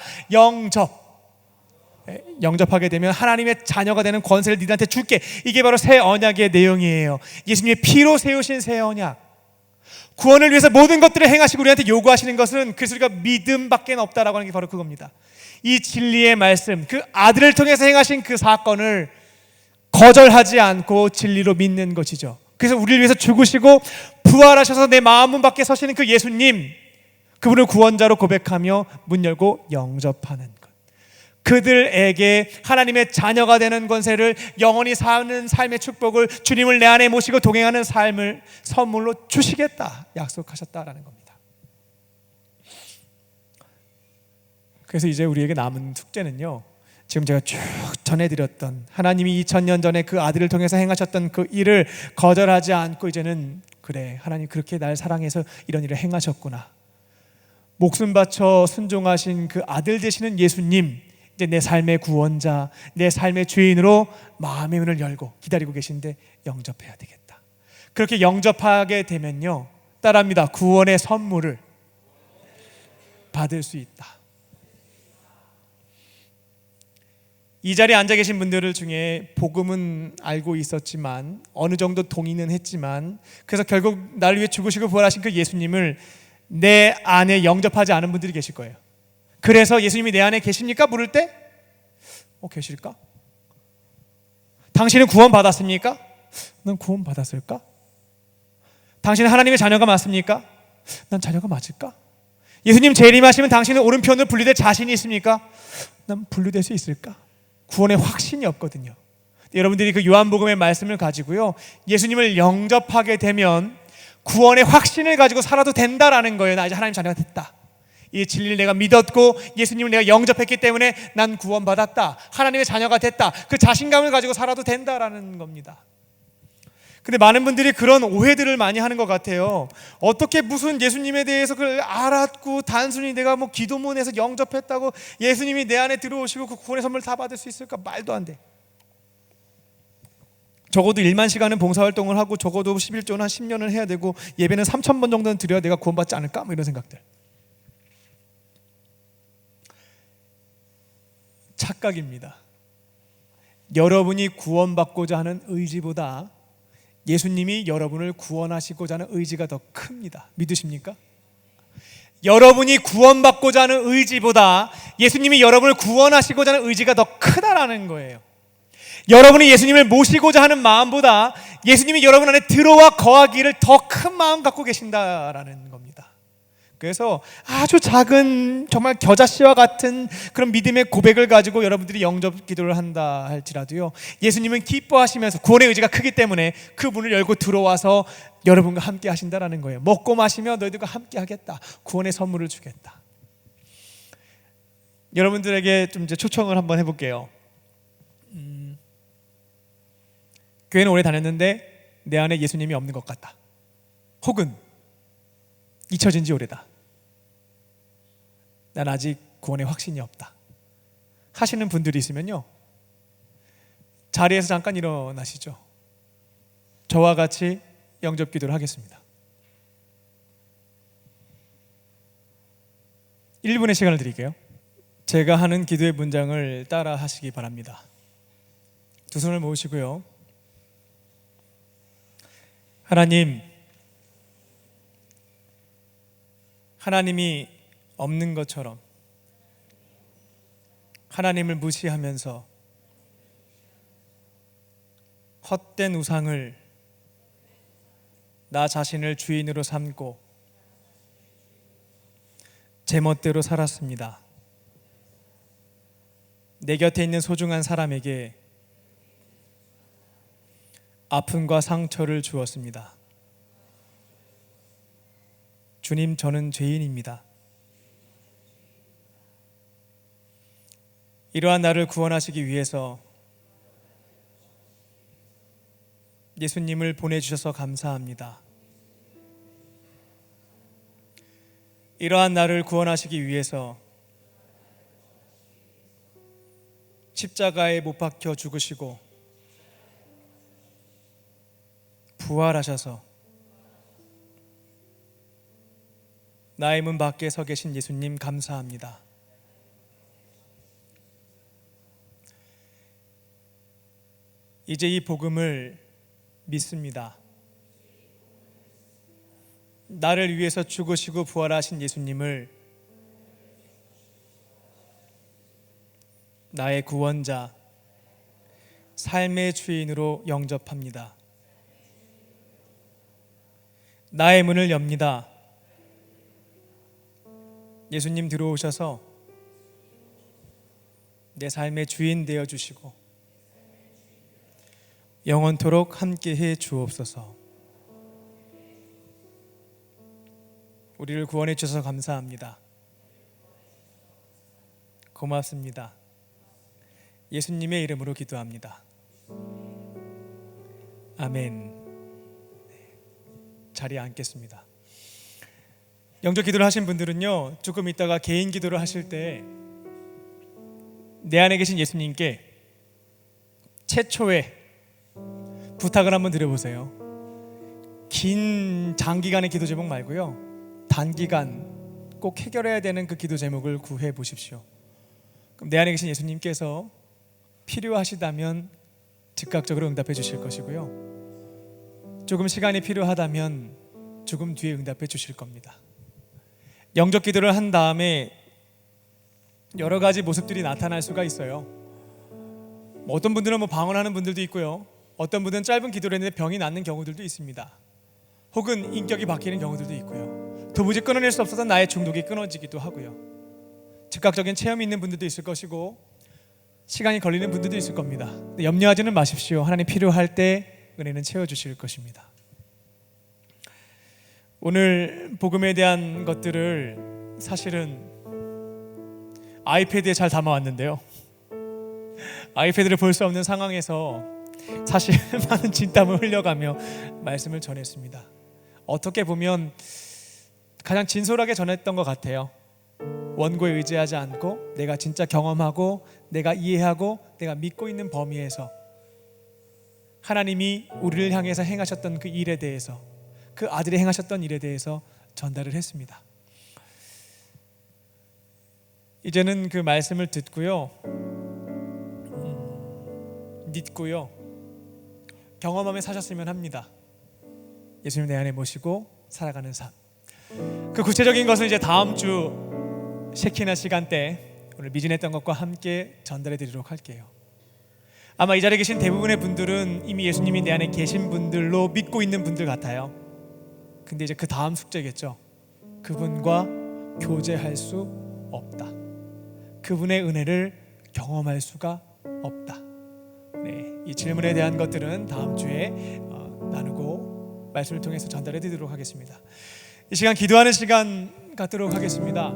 영접하게 되면 하나님의 자녀가 되는 권세를 너희한테 줄게. 이게 바로 새 언약의 내용이에요. 예수님의 피로 세우신 새 언약. 구원을 위해서 모든 것들을 행하시고 우리한테 요구하시는 것은 그리스도가 믿음밖에 없다라고 하는 게 바로 그겁니다. 이 진리의 말씀, 그 아들을 통해서 행하신 그 사건을 거절하지 않고 진리로 믿는 것이죠. 그래서 우리를 위해서 죽으시고 부활하셔서 내 마음 문 밖에 서시는 그 예수님, 그분을 구원자로 고백하며 문 열고 영접하는 것. 그들에게 하나님의 자녀가 되는 권세를, 영원히 사는 삶의 축복을, 주님을 내 안에 모시고 동행하는 삶을 선물로 주시겠다 약속하셨다라는 겁니다. 그래서 이제 우리에게 남은 숙제는요, 지금 제가 쭉 전해드렸던 하나님이 2000년 전에 그 아들을 통해서 행하셨던 그 일을 거절하지 않고 이제는 그래, 하나님 그렇게 날 사랑해서 이런 일을 행하셨구나, 목숨 바쳐 순종하신 그 아들 되시는 예수님, 이제 내 삶의 구원자, 내 삶의 주인으로 마음의 문을 열고 기다리고 계신데 영접해야 되겠다. 그렇게 영접하게 되면요, 따라합니다. 구원의 선물을 받을 수 있다. 이 자리에 앉아 계신 분들 중에 복음은 알고 있었지만 어느 정도 동의는 했지만 그래서 결국 나를 위해 죽으시고 부활하신 그 예수님을 내 안에 영접하지 않은 분들이 계실 거예요. 그래서 예수님이 내 안에 계십니까? 물을 때 계실까? 당신은 구원 받았습니까? 난 구원 받았을까? 당신은 하나님의 자녀가 맞습니까? 난 자녀가 맞을까? 예수님 재림하시면 당신은 오른편으로 분리될 자신이 있습니까? 난 분리될 수 있을까? 구원의 확신이 없거든요. 여러분들이 그 요한복음의 말씀을 가지고요, 예수님을 영접하게 되면 구원의 확신을 가지고 살아도 된다라는 거예요. 나 이제 하나님 자녀가 됐다. 이 진리를 내가 믿었고 예수님을 내가 영접했기 때문에 난 구원받았다, 하나님의 자녀가 됐다, 그 자신감을 가지고 살아도 된다라는 겁니다. 근데 많은 분들이 그런 오해들을 많이 하는 것 같아요. 어떻게 무슨 예수님에 대해서 그걸 알았고 단순히 내가 뭐 기도문에서 영접했다고 예수님이 내 안에 들어오시고 그 구원의 선물 다 받을 수 있을까? 말도 안 돼. 적어도 1만 시간은 봉사활동을 하고 적어도 11조는 한 10년은 해야 되고 예배는 3,000번 정도는 드려야 내가 구원받지 않을까? 뭐 이런 생각들. 착각입니다. 여러분이 구원받고자 하는 의지보다 예수님이 여러분을 구원하시고자 하는 의지가 더 큽니다. 믿으십니까? 여러분이 구원받고자 하는 의지보다 예수님이 여러분을 구원하시고자 하는 의지가 더 크다라는 거예요. 여러분이 예수님을 모시고자 하는 마음보다 예수님이 여러분 안에 들어와 거하기를 더 큰 마음 갖고 계신다라는 겁니다. 그래서 아주 작은 정말 겨자씨와 같은 그런 믿음의 고백을 가지고 여러분들이 영접 기도를 한다 할지라도요, 예수님은 기뻐하시면서 구원의 의지가 크기 때문에 그 문을 열고 들어와서 여러분과 함께 하신다라는 거예요. 먹고 마시며 너희들과 함께 하겠다, 구원의 선물을 주겠다. 여러분들에게 좀 이제 초청을 한번 해볼게요. 교회는 오래 다녔는데 내 안에 예수님이 없는 것 같다, 혹은 잊혀진 지 오래다, 난 아직 구원의 확신이 없다 하시는 분들이 있으면요, 자리에서 잠깐 일어나시죠. 저와 같이 영접 기도를 하겠습니다. 1분의 시간을 드릴게요. 제가 하는 기도의 문장을 따라 하시기 바랍니다. 두 손을 모으시고요. 하나님, 하나님이 없는 것처럼 하나님을 무시하면서 헛된 우상을 나 자신을 주인으로 삼고 제멋대로 살았습니다. 내 곁에 있는 소중한 사람에게 아픔과 상처를 주었습니다. 주님, 저는 죄인입니다. 이러한 나를 구원하시기 위해서 예수님을 보내주셔서 감사합니다. 이러한 나를 구원하시기 위해서 십자가에 못 박혀 죽으시고 부활하셔서 나의 문 밖에 서 계신 예수님 감사합니다. 이제 이 복음을 믿습니다. 나를 위해서 죽으시고 부활하신 예수님을 나의 구원자, 삶의 주인으로 영접합니다. 나의 문을 엽니다. 예수님 들어오셔서 내 삶의 주인 되어 주시고 영원토록 함께해 주옵소서. 우리를 구원해 주셔서 감사합니다. 고맙습니다. 예수님의 이름으로 기도합니다. 아멘. 자리에 앉겠습니다. 영접 기도를 하신 분들은요, 조금 있다가 개인 기도를 하실 때 내 안에 계신 예수님께 최초의 부탁을 한번 드려보세요. 긴 장기간의 기도 제목 말고요, 단기간 꼭 해결해야 되는 그 기도 제목을 구해 보십시오. 그럼 내 안에 계신 예수님께서 필요하시다면 즉각적으로 응답해 주실 것이고요, 조금 시간이 필요하다면 조금 뒤에 응답해 주실 겁니다. 영접 기도를 한 다음에 여러 가지 모습들이 나타날 수가 있어요. 어떤 분들은 방언하는 분들도 있고요, 어떤 분들은 짧은 기도를 했는데 병이 낫는 경우들도 있습니다. 혹은 인격이 바뀌는 경우들도 있고요, 도무지 끊어낼 수 없어서 나의 중독이 끊어지기도 하고요, 즉각적인 체험이 있는 분들도 있을 것이고 시간이 걸리는 분들도 있을 겁니다. 염려하지는 마십시오. 하나님 필요할 때 은혜는 채워주실 것입니다. 오늘 복음에 대한 것들을 사실은 아이패드에 잘 담아왔는데요, 아이패드를 볼 수 없는 상황에서 사실 많은 진땀을 흘려가며 말씀을 전했습니다. 어떻게 보면 가장 진솔하게 전했던 것 같아요. 원고에 의지하지 않고 내가 진짜 경험하고 내가 이해하고 내가 믿고 있는 범위에서 하나님이 우리를 향해서 행하셨던 그 일에 대해서, 그 아들이 행하셨던 일에 대해서 전달을 했습니다. 이제는 그 말씀을 듣고요, 믿고요, 경험하며 사셨으면 합니다. 예수님 내 안에 모시고 살아가는 삶. 그 구체적인 것은 이제 다음 주 셰키나 시간 때 오늘 미진했던 것과 함께 전달해 드리도록 할게요. 아마 이 자리에 계신 대부분의 분들은 이미 예수님이 내 안에 계신 분들로 믿고 있는 분들 같아요. 근데 이제 그 다음 숙제겠죠. 그분과 교제할 수 없다. 그분의 은혜를 경험할 수가 없다. 네, 이 질문에 대한 것들은 다음 주에 나누고 말씀을 통해서 전달해 드리도록 하겠습니다. 이 시간 기도하는 시간 갖도록 하겠습니다.